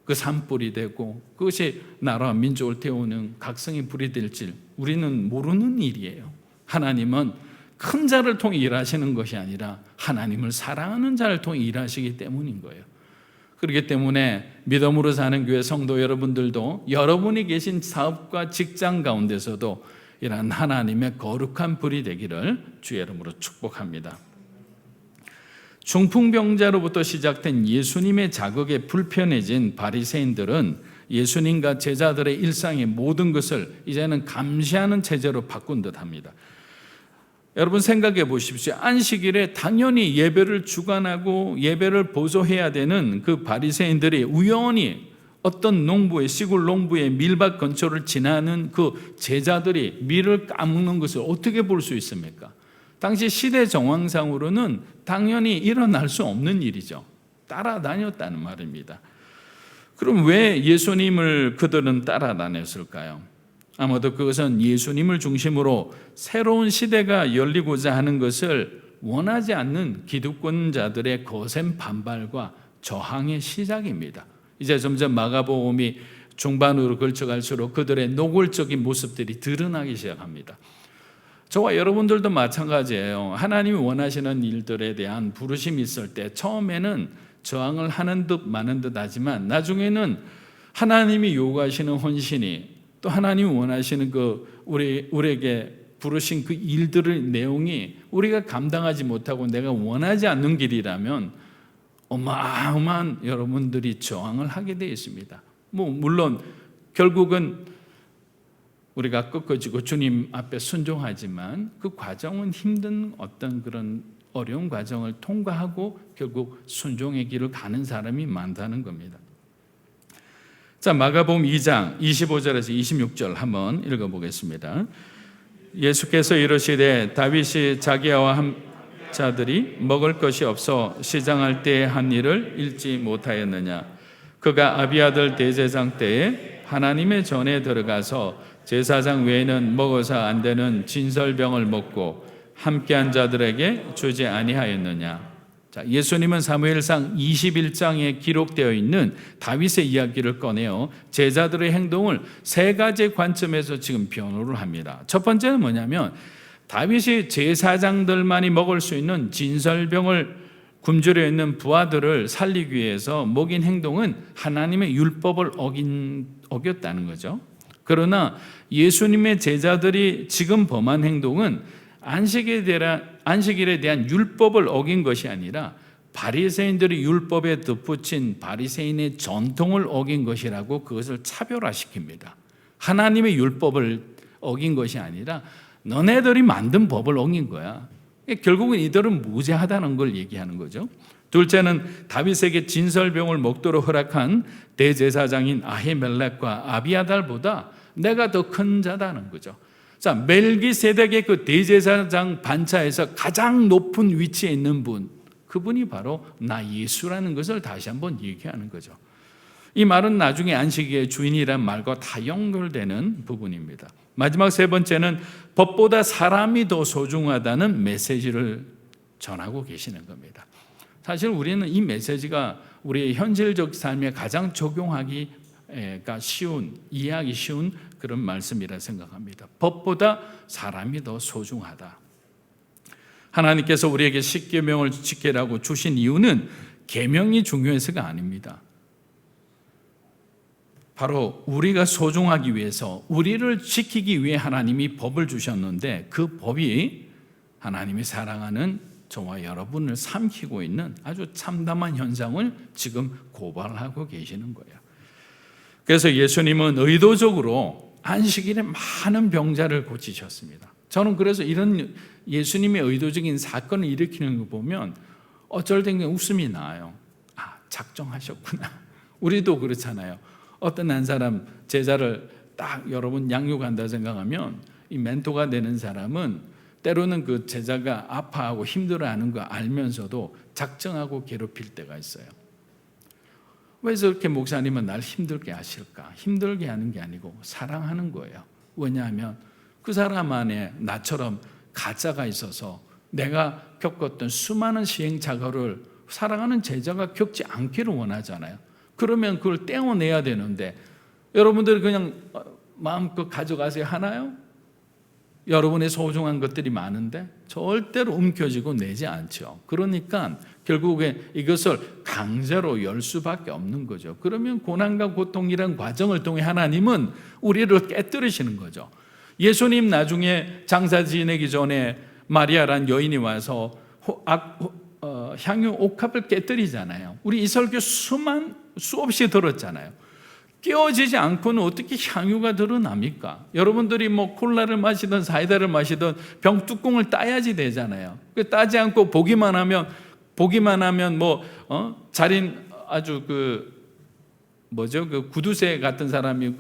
그 산불이 되고 그것이 나라와 민족을 태우는 각성의 불이 될지 우리는 모르는 일이에요. 하나님은 큰 자를 통해 일하시는 것이 아니라 하나님을 사랑하는 자를 통해 일하시기 때문인 거예요. 그렇기 때문에 믿음으로 사는 교회 성도 여러분들도 여러분이 계신 사업과 직장 가운데서도 이러한 하나님의 거룩한 불이 되기를 주의 이름으로 축복합니다. 중풍병자로부터 시작된 예수님의 자극에 불편해진 바리새인들은 예수님과 제자들의 일상의 모든 것을 이제는 감시하는 체제로 바꾼 듯합니다. 여러분 생각해 보십시오. 안식일에 당연히 예배를 주관하고 예배를 보조해야 되는 그 바리새인들이 우연히 어떤 농부의 시골 농부의 밀밭 근처를 지나는 그 제자들이 밀을 까먹는 것을 어떻게 볼 수 있습니까? 당시 시대 정황상으로는 당연히 일어날 수 없는 일이죠. 따라다녔다는 말입니다. 그럼 왜 예수님을 그들은 따라다녔을까요? 아마도 그것은 예수님을 중심으로 새로운 시대가 열리고자 하는 것을 원하지 않는 기득권자들의 거센 반발과 저항의 시작입니다. 이제 점점 마가복음이 중반으로 걸쳐갈수록 그들의 노골적인 모습들이 드러나기 시작합니다. 저와 여러분들도 마찬가지예요. 하나님이 원하시는 일들에 대한 부르심이 있을 때 처음에는 저항을 하는 듯 마는 듯 하지만 나중에는 하나님이 요구하시는 헌신이 또 하나님이 원하시는 그 우리에게 부르신 그 일들의 내용이 우리가 감당하지 못하고 내가 원하지 않는 길이라면 어마어마한 여러분들이 저항을 하게 되어 있습니다. 물론 결국은 우리가 꺾어지고 주님 앞에 순종하지만 그 과정은 힘든 어떤 그런 어려운 과정을 통과하고 결국 순종의 길을 가는 사람이 많다는 겁니다. 자, 마가복음 2장 25절에서 26절 한번 읽어보겠습니다. 예수께서 이르시되 다윗이 자기와 한 자들이 먹을 것이 없어 시장할 때에 한 일을 잊지 못하였느냐? 그가 아비아들 대제사장 때에 하나님의 전에 들어가서 제사장 외에는 먹어서 안 되는 진설병을 먹고 함께한 자들에게 주지 아니하였느냐? 자, 예수님은 사무엘상 21장에 기록되어 있는 다윗의 이야기를 꺼내어 제자들의 행동을 세 가지 관점에서 지금 변호를 합니다. 첫 번째는 뭐냐면 다윗이 제사장들만이 먹을 수 있는 진설병을 굶주려 있는 부하들을 살리기 위해서 먹인 행동은 하나님의 율법을 어겼다는 거죠. 그러나 예수님의 제자들이 지금 범한 행동은 안식일에 대한 율법을 어긴 것이 아니라 바리새인들이 율법에 덧붙인 바리새인의 전통을 어긴 것이라고 그것을 차별화시킵니다. 하나님의 율법을 어긴 것이 아니라 너네들이 만든 법을 어긴 거야. 결국은 이들은 무죄하다는 걸 얘기하는 거죠. 둘째는 다윗에게 진설병을 먹도록 허락한 대제사장인 아히멜렉과 아비아달보다 내가 더 큰 자다는 거죠. 자, 멜기세덱의 그 대제사장 반차에서 가장 높은 위치에 있는 분, 그분이 바로 나 예수라는 것을 다시 한번 얘기하는 거죠. 이 말은 나중에 안식일의 주인이란 말과 다 연결되는 부분입니다. 마지막 세 번째는 법보다 사람이 더 소중하다는 메시지를 전하고 계시는 겁니다. 사실 우리는 이 메시지가 우리의 현실적 삶에 가장 적용하기가 쉬운, 이해하기 쉬운 그런 말씀이라 생각합니다. 법보다 사람이 더 소중하다. 하나님께서 우리에게 십계명을 지키라고 주신 이유는 계명이 중요해서가 아닙니다. 바로 우리가 소중하기 위해서, 우리를 지키기 위해 하나님이 법을 주셨는데 그 법이 하나님이 사랑하는 저와 여러분을 삼키고 있는 아주 참담한 현상을 지금 고발하고 계시는 거예요. 그래서 예수님은 의도적으로 안식일에 많은 병자를 고치셨습니다. 저는 그래서 이런 예수님의 의도적인 사건을 일으키는 거 보면 어쩔 땐 웃음이 나요. 아, 작정하셨구나. 우리도 그렇잖아요. 어떤 한 사람 제자를 딱 여러분 양육한다 생각하면 이 멘토가 되는 사람은 때로는 그 제자가 아파하고 힘들어하는 거 알면서도 작정하고 괴롭힐 때가 있어요. 왜 저렇게 목사님은 날 힘들게 하실까? 힘들게 하는 게 아니고 사랑하는 거예요. 왜냐하면 그 사람 안에 나처럼 가짜가 있어서 내가 겪었던 수많은 시행착오를 사랑하는 제자가 겪지 않기를 원하잖아요. 그러면 그걸 떼어내야 되는데 여러분들이 그냥 마음껏 가져가세요 하나요? 여러분의 소중한 것들이 많은데 절대로 움켜쥐고 내지 않죠. 그러니까 결국에 이것을 강제로 열 수밖에 없는 거죠. 그러면 고난과 고통이란 과정을 통해 하나님은 우리를 깨뜨리시는 거죠. 예수님 나중에 장사 지내기 전에 마리아란 여인이 와서 향유 옥합을 깨뜨리잖아요. 우리 이 설교 수없이 들었잖아요. 깨어지지 않고는 어떻게 향유가 드러납니까? 여러분들이 뭐 콜라를 마시든 사이다를 마시든 병 뚜껑을 따야지 되잖아요. 따지 않고 보기만 하면 자린 아주 그 뭐죠? 그 구두쇠 같은 사람이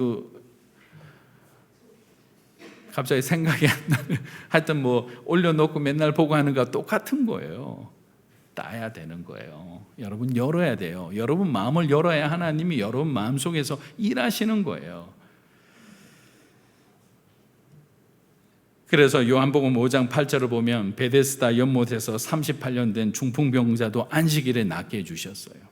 갑자기 생각이 안 나는 하여튼 뭐 올려놓고 맨날 보고 하는 거 똑같은 거예요. 따야 되는 거예요. 여러분 열어야 돼요. 여러분 마음을 열어야 하나님이 여러분 마음속에서 일하시는 거예요. 그래서 요한복음 5장 8절을 보면 베데스다 연못에서 38년 된 중풍병자도 안식일에 낫게 해주셨어요.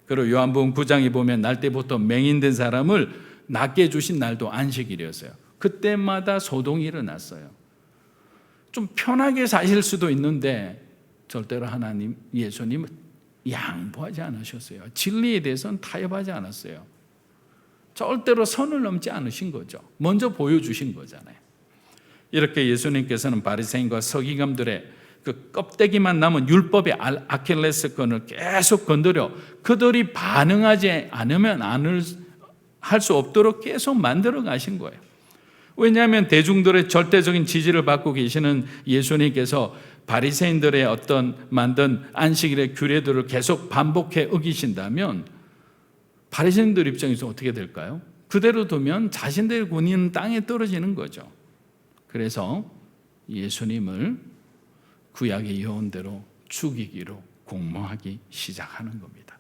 그리고 요한복음 9장에 보면 날 때부터 맹인된 사람을 낫게 해주신 날도 안식일이었어요. 그때마다 소동이 일어났어요. 좀 편하게 사실 수도 있는데 절대로 하나님, 예수님은 양보하지 않으셨어요. 진리에 대해서는 타협하지 않았어요. 절대로 선을 넘지 않으신 거죠. 먼저 보여주신 거잖아요. 이렇게 예수님께서는 바리새인과 서기관들의 그 껍데기만 남은 율법의 아킬레스건을 계속 건드려 그들이 반응하지 않으면 할 수 없도록 계속 만들어 가신 거예요. 왜냐하면 대중들의 절대적인 지지를 받고 계시는 예수님께서 바리새인들의 어떤 만든 안식일의 규례들을 계속 반복해 어기신다면 바리새인들 입장에서 어떻게 될까요? 그대로 두면 자신들의 군인은 땅에 떨어지는 거죠. 그래서 예수님을 구약의 예언대로 죽이기로 공모하기 시작하는 겁니다.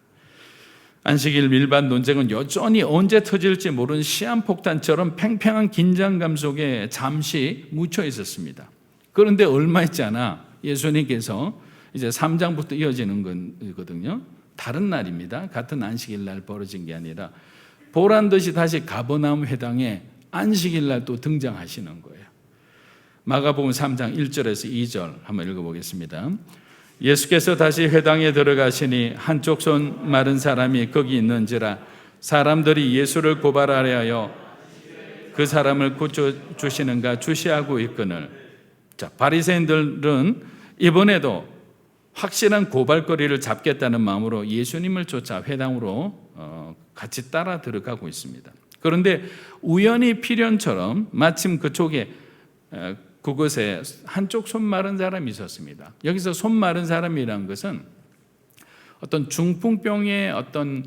안식일 밀반 논쟁은 여전히 언제 터질지 모르는 시한폭탄처럼 팽팽한 긴장감 속에 잠시 묻혀 있었습니다. 그런데 얼마 있지 않아 예수님께서 이제 3장부터 이어지는 거거든요. 다른 날입니다. 같은 안식일 날 벌어진 게 아니라 보란 듯이 다시 가버나움 회당에 안식일 날 또 등장하시는 거예요. 마가복음 3장 1절에서 2절 한번 읽어보겠습니다. 예수께서 다시 회당에 들어가시니 한쪽 손 마른 사람이 거기 있는지라 사람들이 예수를 고발하려 하여 그 사람을 고쳐주시는가 주시하고 있거늘. 자, 바리새인들은 이번에도 확실한 고발거리를 잡겠다는 마음으로 예수님을 쫓아 회당으로 같이 따라 들어가고 있습니다. 그런데 우연히 필연처럼 마침 그곳에 한쪽 손 마른 사람이 있었습니다. 여기서 손 마른 사람이라는 것은 어떤 중풍병의 어떤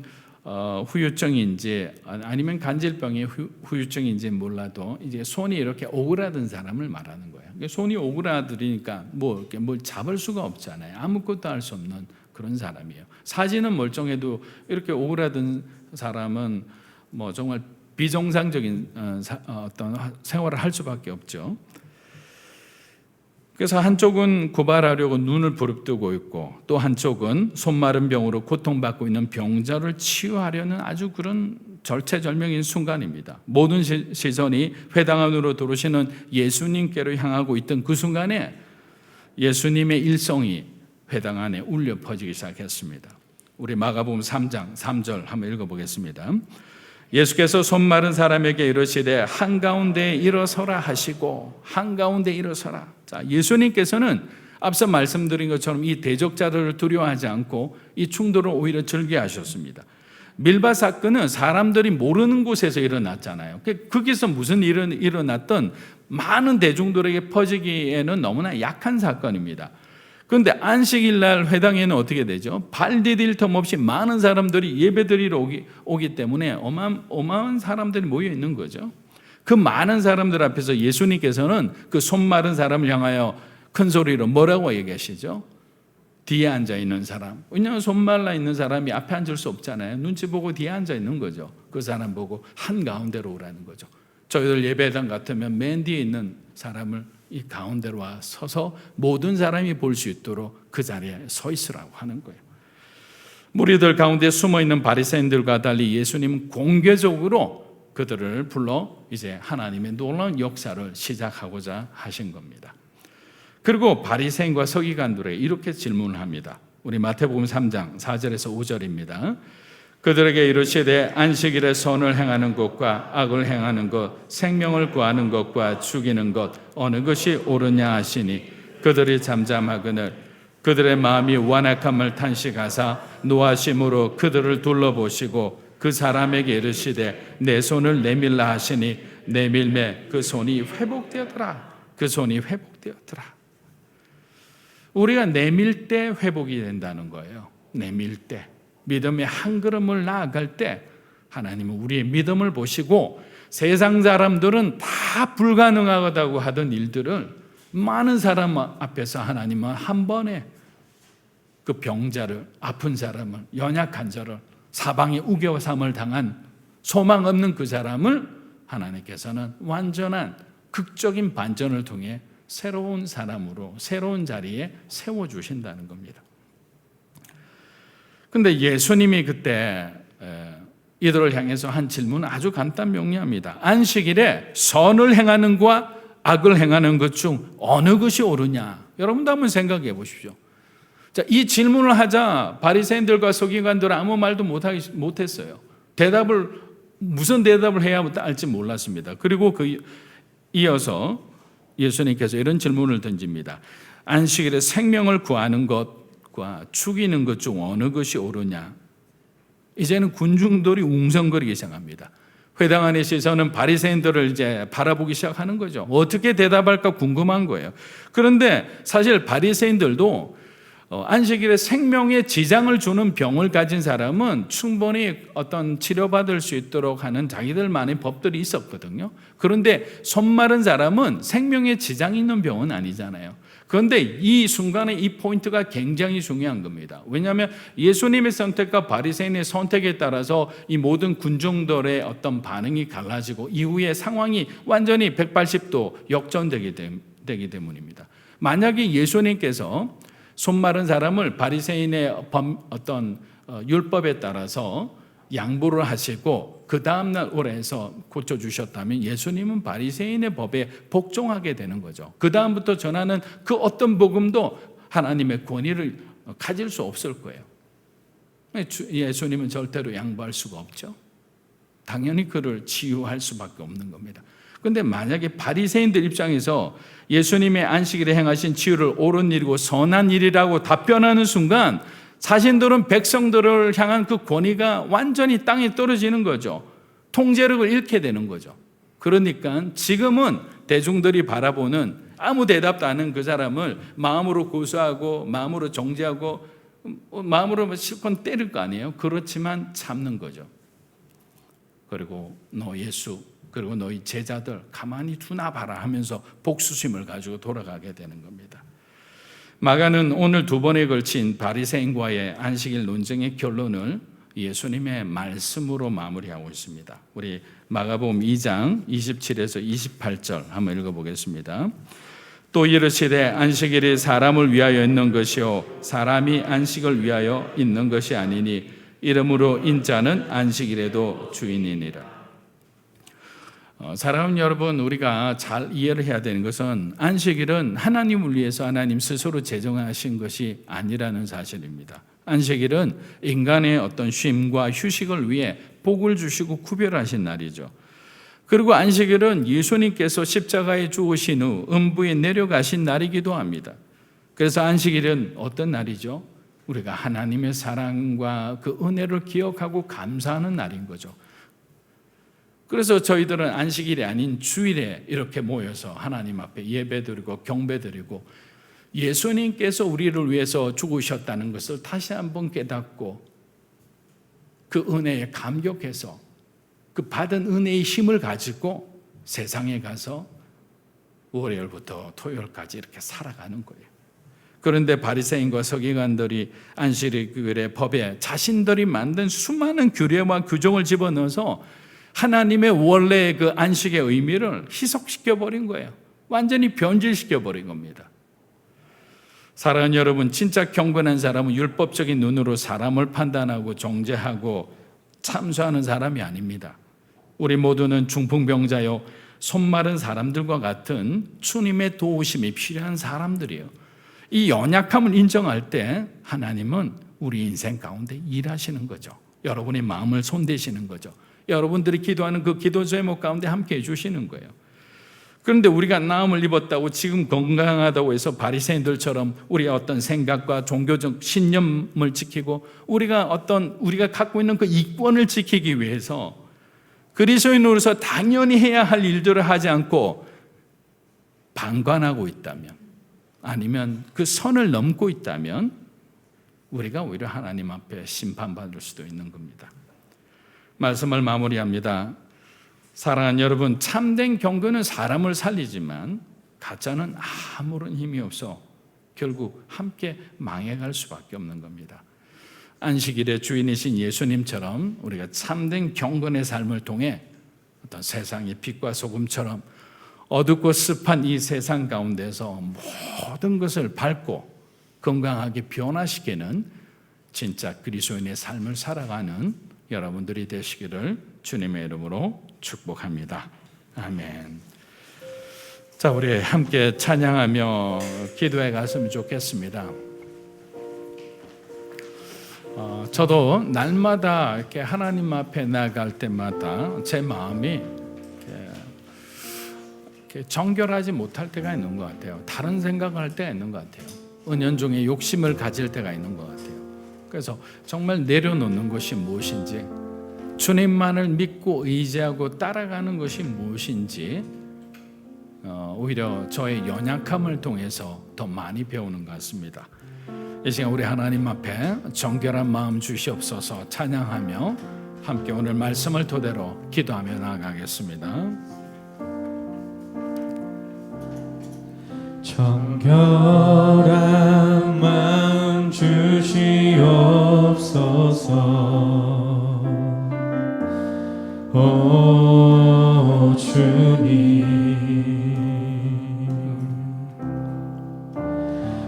후유증인지 아니면 간질병의 후유증인지 몰라도 이제 손이 이렇게 오그라든 사람을 말하는 거예요. 손이 오그라들으니까 이렇게 뭘 잡을 수가 없잖아요. 아무것도 할 수 없는 그런 사람이에요. 사진은 멀쩡해도 이렇게 오그라든 사람은 정말 비정상적인 어떤 생활을 할 수밖에 없죠. 그래서 한쪽은 고발하려고 눈을 부릅뜨고 있고 또 한쪽은 손 마른 병으로 고통받고 있는 병자를 치유하려는 아주 그런 절체절명인 순간입니다. 모든 시선이 회당 안으로 들어오시는 예수님께로 향하고 있던 그 순간에 예수님의 일성이 회당 안에 울려 퍼지기 시작했습니다. 우리 마가복음 3장 3절 한번 읽어보겠습니다. 예수께서 손 마른 사람에게 이르시되 한가운데 일어서라 하시고 한가운데 일어서라. 자, 예수님께서는 앞서 말씀드린 것처럼 이 대적자들을 두려워하지 않고 이 충돌을 오히려 즐겨하셨습니다. 밀바 사건은 사람들이 모르는 곳에서 일어났잖아요. 거기서 무슨 일은 일어났던 많은 대중들에게 퍼지기에는 너무나 약한 사건입니다. 그런데 안식일 날 회당에는 어떻게 되죠? 발 디딜 틈 없이 많은 사람들이 예배드리러 오기 때문에 어마어마한 사람들이 모여 있는 거죠. 그 많은 사람들 앞에서 예수님께서는 그 손 마른 사람을 향하여 큰 소리로 뭐라고 얘기하시죠? 뒤에 앉아 있는 사람. 왜냐하면 손 말라 있는 사람이 앞에 앉을 수 없잖아요. 눈치 보고 뒤에 앉아 있는 거죠. 그 사람 보고 한가운데로 오라는 거죠. 저희들 예배당 같으면 맨 뒤에 있는 사람을 이 가운데로 와 서서 모든 사람이 볼 수 있도록 그 자리에 서 있으라고 하는 거예요. 무리들 가운데 숨어있는 바리새인들과 달리 예수님은 공개적으로 그들을 불러 이제 하나님의 놀라운 역사를 시작하고자 하신 겁니다. 그리고 바리새인과 서기관들에게 이렇게 질문을 합니다. 우리 마태복음 3장 4절에서 5절입니다. 그들에게 이르시되 안식일에 선을 행하는 것과 악을 행하는 것, 생명을 구하는 것과 죽이는 것 어느 것이 옳으냐 하시니 그들이 잠잠하거늘 그들의 마음이 완악함을 탄식하사 노하심으로 그들을 둘러보시고 그 사람에게 이르시되 내 손을 내밀라 하시니 내밀매 그 손이 회복되었더라. 그 손이 회복되었더라. 우리가 내밀 때 회복이 된다는 거예요. 내밀 때. 믿음의 한 걸음을 나아갈 때 하나님은 우리의 믿음을 보시고 세상 사람들은 다 불가능하다고 하던 일들을 많은 사람 앞에서 하나님은 한 번에 그 병자를, 아픈 사람을, 연약한 자를, 사방에 우겨삼을 당한 소망 없는 그 사람을 하나님께서는 완전한 극적인 반전을 통해 새로운 사람으로 새로운 자리에 세워주신다는 겁니다. 근데 예수님이 그때 이들을 향해서 한 질문은 아주 간단 명료합니다. 안식일에 선을 행하는 것과 악을 행하는 것 중 어느 것이 옳으냐? 여러분도 한번 생각해 보십시오. 자, 이 질문을 하자 바리새인들과 서기관들은 아무 말도 못했어요. 무슨 대답을 해야 할지 몰랐습니다. 그리고 이어서 예수님께서 이런 질문을 던집니다. 안식일에 생명을 구하는 것과 죽이는 것 중 어느 것이 옳으냐? 이제는 군중들이 웅성거리기 시작합니다. 회당 안에 시선은 바리새인들을 이제 바라보기 시작하는 거죠. 어떻게 대답할까 궁금한 거예요. 그런데 사실 바리새인들도 안식일에 생명에 지장을 주는 병을 가진 사람은 충분히 어떤 치료받을 수 있도록 하는 자기들만의 법들이 있었거든요. 그런데 손 마른 사람은 생명에 지장이 있는 병은 아니잖아요. 그런데 이 순간에 이 포인트가 굉장히 중요한 겁니다. 왜냐하면 예수님의 선택과 바리새인의 선택에 따라서 이 모든 군중들의 어떤 반응이 갈라지고 이후의 상황이 완전히 180도 역전되기 때문입니다. 만약에 예수님께서 손 마른 사람을 바리새인의 어떤 율법에 따라서 양보를 하시고 그 다음날 오래해서 고쳐주셨다면 예수님은 바리새인의 법에 복종하게 되는 거죠. 그 다음부터 전하는 그 어떤 복음도 하나님의 권위를 가질 수 없을 거예요. 예수님은 절대로 양보할 수가 없죠. 당연히 그를 치유할 수밖에 없는 겁니다. 그런데 만약에 바리새인들 입장에서 예수님의 안식일에 행하신 치유를 옳은 일이고 선한 일이라고 답변하는 순간 자신들은 백성들을 향한 그 권위가 완전히 땅에 떨어지는 거죠. 통제력을 잃게 되는 거죠. 그러니까 지금은 대중들이 바라보는 아무 대답도 안 하는 그 사람을 마음으로 고소하고 마음으로 정죄하고 마음으로 실컷 때릴 거 아니에요. 그렇지만 참는 거죠. 그리고 너 예수 그리고 너희 제자들 가만히 두나 봐라 하면서 복수심을 가지고 돌아가게 되는 겁니다. 마가는 오늘 두 번에 걸친 바리새인과의 안식일 논쟁의 결론을 예수님의 말씀으로 마무리하고 있습니다. 우리 마가복음 2장 27에서 28절 한번 읽어보겠습니다. 또 이르시되 안식일이 사람을 위하여 있는 것이요 사람이 안식을 위하여 있는 것이 아니니 이러므로 인자는 안식일에도 주인이니라. 사랑하는 여러분, 우리가 잘 이해를 해야 되는 것은 안식일은 하나님을 위해서 하나님 스스로 제정하신 것이 아니라는 사실입니다. 안식일은 인간의 어떤 쉼과 휴식을 위해 복을 주시고 구별하신 날이죠. 그리고 안식일은 예수님께서 십자가에 죽으신 후 음부에 내려가신 날이기도 합니다. 그래서 안식일은 어떤 날이죠? 우리가 하나님의 사랑과 그 은혜를 기억하고 감사하는 날인 거죠. 그래서 저희들은 안식일이 아닌 주일에 이렇게 모여서 하나님 앞에 예배드리고 경배드리고 예수님께서 우리를 위해서 죽으셨다는 것을 다시 한번 깨닫고 그 은혜에 감격해서 그 받은 은혜의 힘을 가지고 세상에 가서 월요일부터 토요일까지 이렇게 살아가는 거예요. 그런데 바리새인과 서기관들이 안식일의 법에 자신들이 만든 수많은 규례와 규정을 집어넣어서 하나님의 원래의 그 안식의 의미를 희석시켜버린 거예요. 완전히 변질시켜버린 겁니다. 사랑하는 여러분, 진짜 경건한 사람은 율법적인 눈으로 사람을 판단하고 정죄하고 참수하는 사람이 아닙니다. 우리 모두는 중풍병자요 손 마른 사람들과 같은 주님의 도우심이 필요한 사람들이에요. 이 연약함을 인정할 때 하나님은 우리 인생 가운데 일하시는 거죠. 여러분의 마음을 손대시는 거죠. 여러분들이 기도하는 그 기도 제목 가운데 함께 해주시는 거예요. 그런데 우리가 나음을 입었다고 지금 건강하다고 해서 바리새인들처럼 우리가 어떤 생각과 종교적 신념을 지키고 우리가 갖고 있는 그 이권을 지키기 위해서 그리스도인으로서 당연히 해야 할 일들을 하지 않고 방관하고 있다면 아니면 그 선을 넘고 있다면 우리가 오히려 하나님 앞에 심판받을 수도 있는 겁니다. 말씀을 마무리합니다. 사랑하는 여러분, 참된 경건은 사람을 살리지만 가짜는 아무런 힘이 없어 결국 함께 망해갈 수밖에 없는 겁니다. 안식일의 주인이신 예수님처럼 우리가 참된 경건의 삶을 통해 어떤 세상의 빛과 소금처럼 어둡고 습한 이 세상 가운데서 모든 것을 밝고 건강하게 변화시키는 진짜 그리스도인의 삶을 살아가는 여러분들이 되시기를 주님의 이름으로 축복합니다. 아멘. 자, 우리 함께 찬양하며 기도해 갔으면 좋겠습니다. 저도 날마다 이렇게 하나님 앞에 나갈 때마다 제 마음이 이렇게 정결하지 못할 때가 있는 것 같아요. 다른 생각을 할 때가 있는 것 같아요. 은연중에 욕심을 가질 때가 있는 것 같아요. 그래서 정말 내려놓는 것이 무엇인지, 주님만을 믿고 의지하고 따라가는 것이 무엇인지 오히려 저의 연약함을 통해서 더 많이 배우는 것 같습니다. 이 시간 우리 하나님 앞에 정결한 마음 주시옵소서 찬양하며 함께 오늘 말씀을 토대로 기도하며 나아가겠습니다. 정결한 마음 주시옵소서. 오 주님,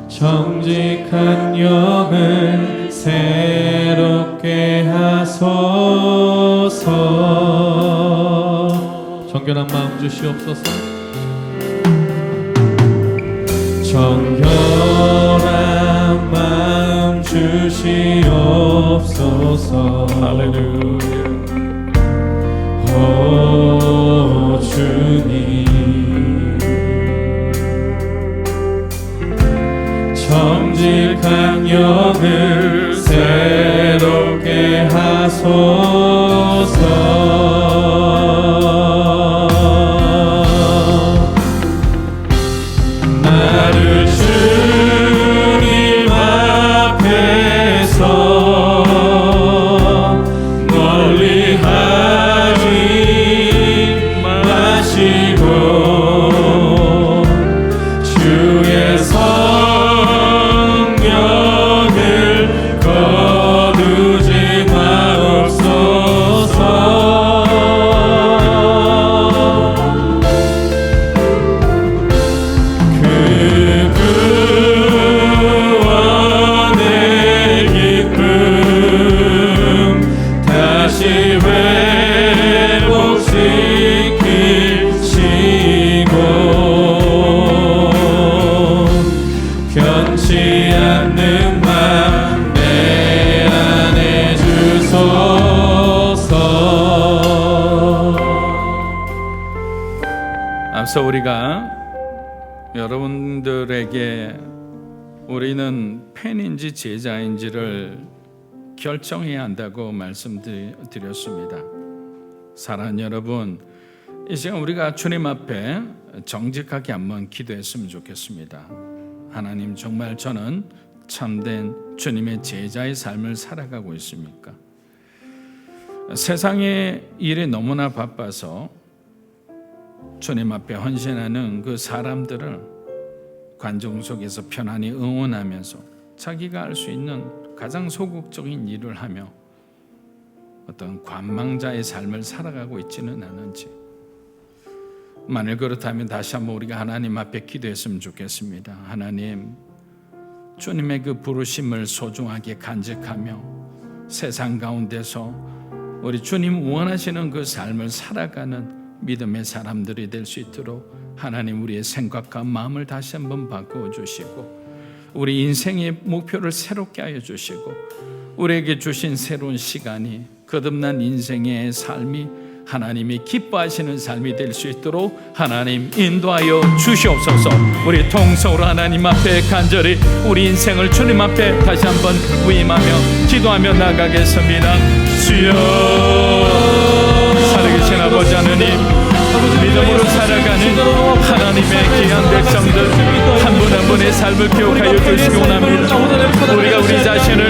정직한 영을 새롭게 하소서. 정결한 마음 주시옵소서. 정결한 마음 주시옵소서. 할렐루야. 오 주님, 정직한 영을 새롭게 하소서. 나를 주님 앞에서 멀리 하지 마시고 주의 성령을 거두지 마옵소서. 그 구원의 기쁨 다시 회복시키시고 변치 않는 맘 내 안에 주소서. 앞서 우리가 여러분들에게 우리는 팬인지 제자인지를 결정해야 한다고 말씀드렸습니다. 사랑하는 여러분, 이 시간 우리가 주님 앞에 정직하게 한번 기도했으면 좋겠습니다. 하나님, 정말 저는 참된 주님의 제자의 삶을 살아가고 있습니까? 세상의 일에 너무나 바빠서 주님 앞에 헌신하는 그 사람들을 관중 속에서 편안히 응원하면서 자기가 할 수 있는 가장 소극적인 일을 하며 어떤 관망자의 삶을 살아가고 있지는 않은지, 만일 그렇다면 다시 한번 우리가 하나님 앞에 기도했으면 좋겠습니다. 하나님, 주님의 그 부르심을 소중하게 간직하며 세상 가운데서 우리 주님 원하시는 그 삶을 살아가는 믿음의 사람들이 될 수 있도록 하나님 우리의 생각과 마음을 다시 한번 바꾸어 주시고 우리 인생의 목표를 새롭게 하여 주시고 우리에게 주신 새로운 시간이 거듭난 인생의 삶이 하나님이 기뻐하시는 삶이 될 수 있도록 하나님 인도하여 주시옵소서. 우리 통성으로 하나님 앞에 간절히 우리 인생을 주님 앞에 다시 한번 위임하며 기도하며 나가겠습니다. 주여, 살아계신 아버지 하나님, 믿음으로 살아가는 하나님의 귀한 백성들 한 분 한 분의 삶을 기억하여 주시기 원합니다. 우리가 우리 자신을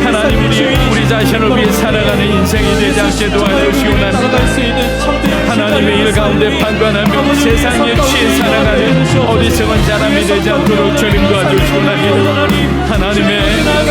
하나님 우리 자신을 위해 살아가는 인생이 되지 않게 있게 도와주시고 납니다. 살아갈 수 있는 참된 하나님의 일 가운데 판단하며 세상에 취해 살아가는 어리석은 사람이 되지 않도록 주님 도와주시고 납니다. 하나님의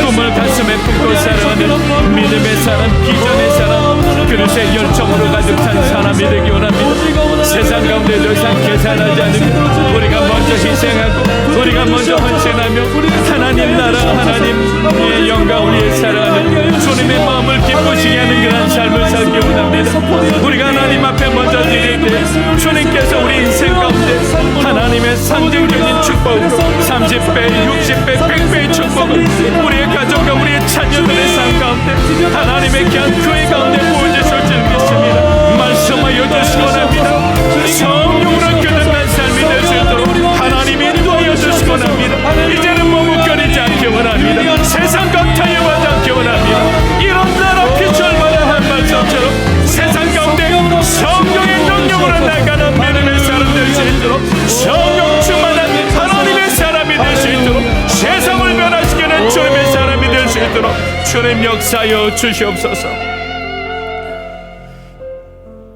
꿈을 가슴에 품고 살아가는 믿음의 사람, 비전의 사람, 그릇의 열정으로 가득 찬 사람이 되기 원합니다. 세상 가운데 더 이상 계산하지 않으며 우리가 먼저 희생하고 우리가 먼저 헌신하며 하나님 나라, 하나님의 영광을 위해 살아가는 주님의 마음을 기쁘시게 하는 그런 삶을 살기 원합니다. 우리가 하나님 앞에 먼저 드릴 때 주님께서 우리 인생 가운데 하나님의 상징적인 축복으로 30배, 60배, 100배의 축복을 우리의 가정과 우리의 자녀들의 삶 가운데 하나님의 귀한 교회 가운데 보여주실 줄 믿습니다. 말씀하여 주시기 원합니다. 성령으로 거듭난 삶이 될 수 있도록 하나님이 인도하여 주시기 원합니다. 이제는 머뭇거리지 않기 원합니다. 세상과 타협하지 않기 원합니다. 이런 나라 빛을 발하는 말씀처럼 세상 가운데 성령의 능력으로 나가는 믿음의 사람 될 수 있도록 성령 충만한 하나님의 사람이 될 수 있도록 세상을 변화시키는 주님의 사람이 될 수 있도록 주님 역사하여 주시옵소서.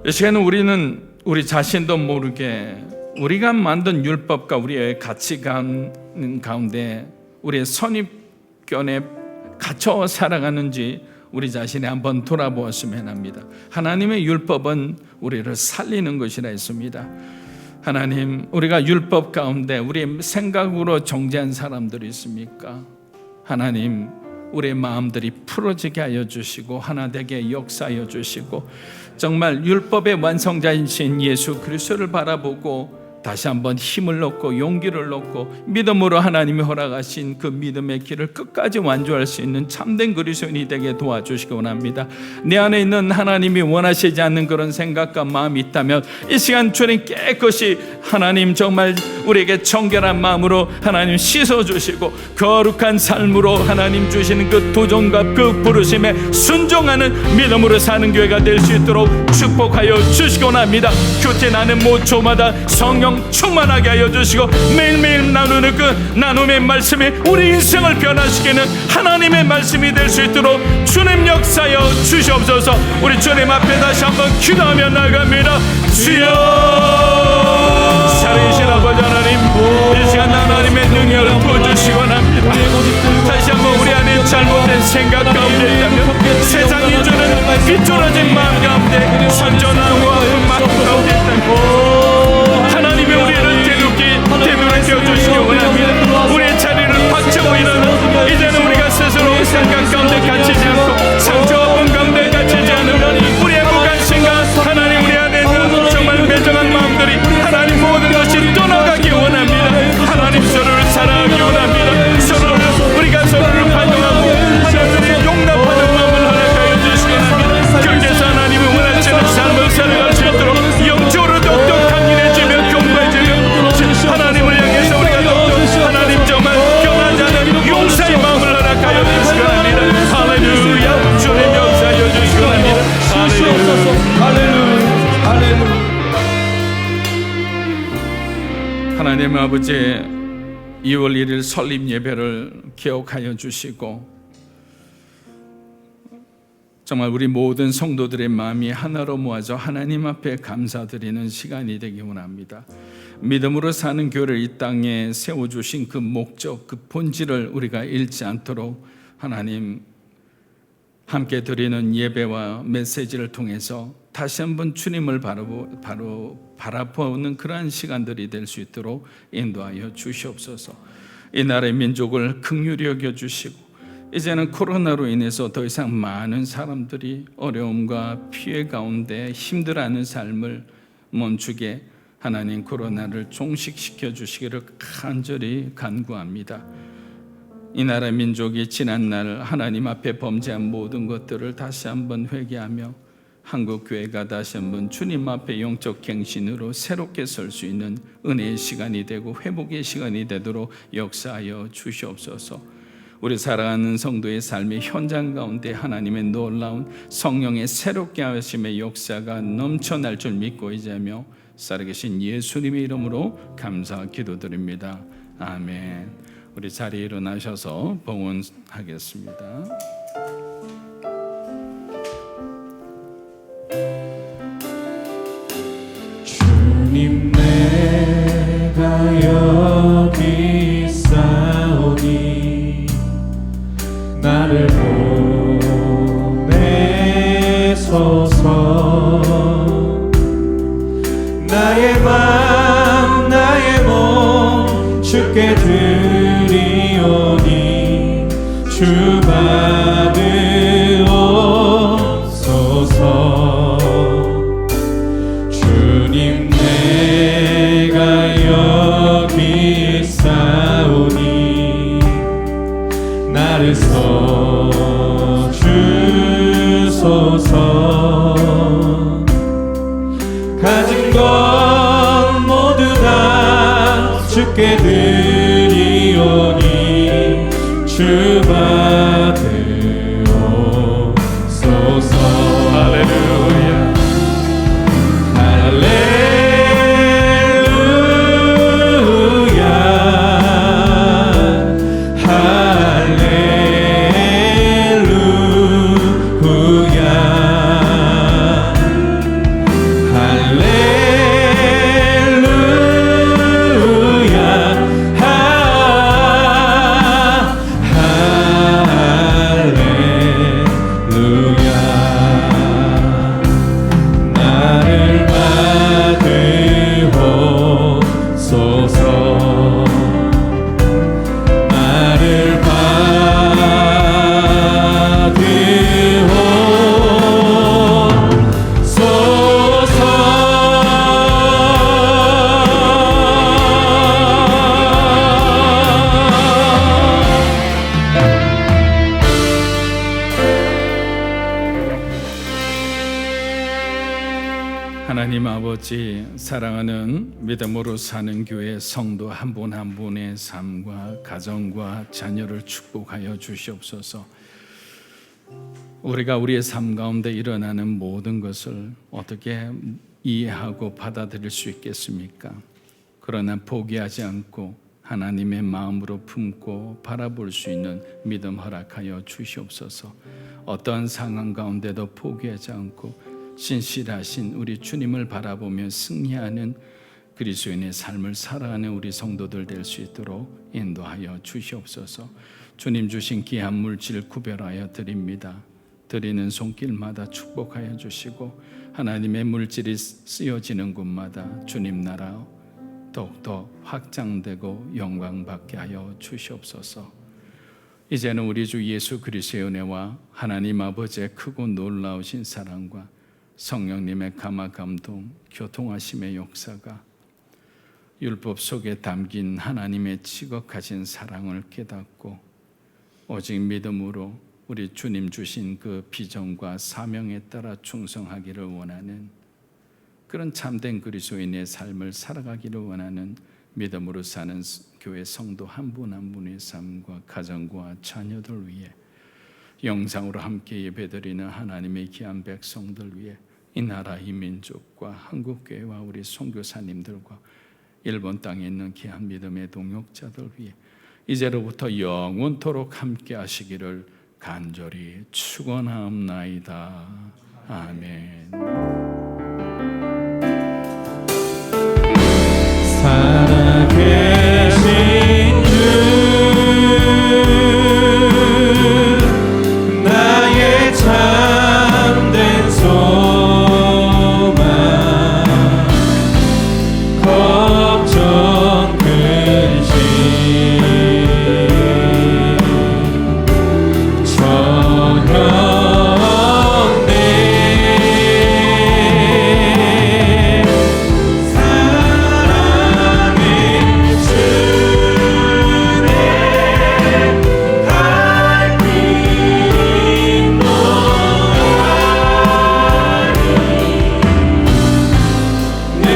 이 시간은 우리는 우리 자신도 모르게 우리가 만든 율법과 우리의 가치관 가운데 우리의 선입견에 갇혀 살아가는지 우리 자신이 한번 돌아보았으면 합니다. 하나님의 율법은 우리를 살리는 것이라 했습니다. 하나님, 우리가 율법 가운데 우리의 생각으로 정죄한 사람들이 있습니까? 하나님, 우리의 마음들이 풀어지게 하여 주시고 하나 되게 역사하여 주시고 정말 율법의 완성자이신 예수 그리스도를 바라보고 다시 한번 힘을 얻고 용기를 얻고 믿음으로 하나님이 허락하신 그 믿음의 길을 끝까지 완주할 수 있는 참된 그리스도인이 되게 도와주시기 원합니다. 내 안에 있는 하나님이 원하시지 않는 그런 생각과 마음이 있다면 이 시간 주님 깨끗이 하나님 정말 우리에게 정결한 마음으로 하나님 씻어주시고 거룩한 삶으로 하나님 주시는 그 도전과 그 부르심에 순종하는 믿음으로 사는 교회가 될 수 있도록 축복하여 주시기 원합니다. 교제나는 모초마다 성령 충만하게 하여 주시고 매일매일 나누는 그 나눔의 말씀이 우리 인생을 변화시키는 하나님의 말씀이 될 수 있도록 주님 역사여 주시옵소서. 우리 주님 앞에 다시 한번 기도하며 나갑니다. 주여, 살아계신 아버지 하나님, 이 시간 하나님의 능력을 부어주시기 원합니다. 다시 한번 우리 안에 잘못된 생각 가운데 있다면 세상이 주는 비뚤어진 마음 가운데 선전하고 아픈 마음 가운데 있다면 하나님의 우리를 되돌려 주시기 원합니다. 우리의 자리를 박차고 일어나 이제는 우리가 스스로 생각 가운데 갇히지 않고 상처와 아픔 가운데 갇히지 않으면 우리의 무관심과 하나님 우리 안에 있는 정말 매정한 마음들이 하나님 모든 것이 떠나가기 원합니다. 하나님 서로를 사랑하기 원합니다. 서로를 우리가 서로를 반영하고 하나님의 용납하는 마음을 허락하여 주시기 원합니다. 교회에서 하나님을 원하시는 삶을 살아갈 수 있도록 영적으로 더욱더 강인해지며 하나님을 향해서 우리가 더욱더 하나님 정말 변하지 않은 용서의 마음을 허락하여 주시기 원합니다. 할렐루야. 주님 역사하여 주시기 원합니다. 할렐루야. 할렐루야. 하나님 아버지, 2월 1일 설립 예배를 기억하여 주시고 정말 우리 모든 성도들의 마음이 하나로 모아져 하나님 앞에 감사드리는 시간이 되기 원합니다. 믿음으로 사는 교회를 이 땅에 세워주신 그 목적, 그 본질을 우리가 잃지 않도록 하나님 함께 드리는 예배와 메시지를 통해서 다시 한번 주님을 바라보는 그러한 시간들이 될 수 있도록 인도하여 주시옵소서. 이 나라의 민족을 긍휼히 여겨주시고 이제는 코로나로 인해서 더 이상 많은 사람들이 어려움과 피해 가운데 힘들어하는 삶을 멈추게 하나님 코로나를 종식시켜 주시기를 간절히 간구합니다. 이 나라 민족이 지난날 하나님 앞에 범죄한 모든 것들을 다시 한번 회개하며 한국 교회가 다시 한번 주님 앞에 영적 갱신으로 새롭게 설 수 있는 은혜의 시간이 되고 회복의 시간이 되도록 역사하여 주시옵소서. 우리 사랑하는 성도의 삶의 현장 가운데 하나님의 놀라운 성령의 새롭게 하심의 역사가 넘쳐날 줄 믿고 의지하며 살아계신 예수님의 이름으로 감사 기도드립니다. 아멘. 우리 자리에 일어나셔서 봉헌하겠습니다. 주소서. 나의 맘 나의 몸 주께 드리오니 주 받으옵소서. 주님 내가 여기 있사오니 나를 써주소서. 가진 것 모두 다 주께 드리오니 주 받으옵소서. 할렐루야. 하나님 아버지, 사랑하는 믿음으로 사는 교회 성도 한 분 한 분의 삶과 가정과 자녀를 축복하여 주시옵소서. 우리가 우리의 삶 가운데 일어나는 모든 것을 어떻게 이해하고 받아들일 수 있겠습니까? 그러나 포기하지 않고 하나님의 마음으로 품고 바라볼 수 있는 믿음 허락하여 주시옵소서. 어떠한 상황 가운데도 포기하지 않고 신실하신 우리 주님을 바라보며 승리하는 그리스도인의 삶을 살아가는 우리 성도들 될 수 있도록 인도하여 주시옵소서. 주님 주신 귀한 물질 구별하여 드립니다. 드리는 손길마다 축복하여 주시고 하나님의 물질이 쓰여지는 곳마다 주님 나라 더욱더 확장되고 영광받게 하여 주시옵소서. 이제는 우리 주 예수 그리스도의 은혜와 하나님 아버지의 크고 놀라우신 사랑과 성령님의 감화 감동 교통하심의 역사가 율법 속에 담긴 하나님의 지극하신 사랑을 깨닫고 오직 믿음으로 우리 주님 주신 그 비전과 사명에 따라 충성하기를 원하는 그런 참된 그리스도인의 삶을 살아가기를 원하는 믿음으로 사는 교회 성도 한 분 한 분의 삶과 가정과 자녀들 위해 영상으로 함께 예배드리는 하나님의 귀한 백성들 위해 이 나라 이 민족과 한국교회와 우리 선교사님들과 일본 땅에 있는 귀한 믿음의 동역자들 위해 이제로부터 영원토록 함께 하시기를 간절히 축원하옵나이다. 아멘. 살아계신 주 나의 참된 소망 걱정 근심 전혀 없네. 사랑의 주내 갈 길이 너아니 내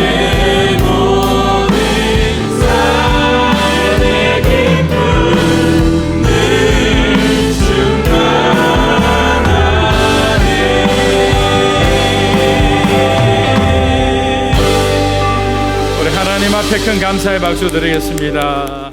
모든 삶의 기쁨 늘 충만하네. 우리 하나님 앞에 큰 감사의 박수 드리겠습니다.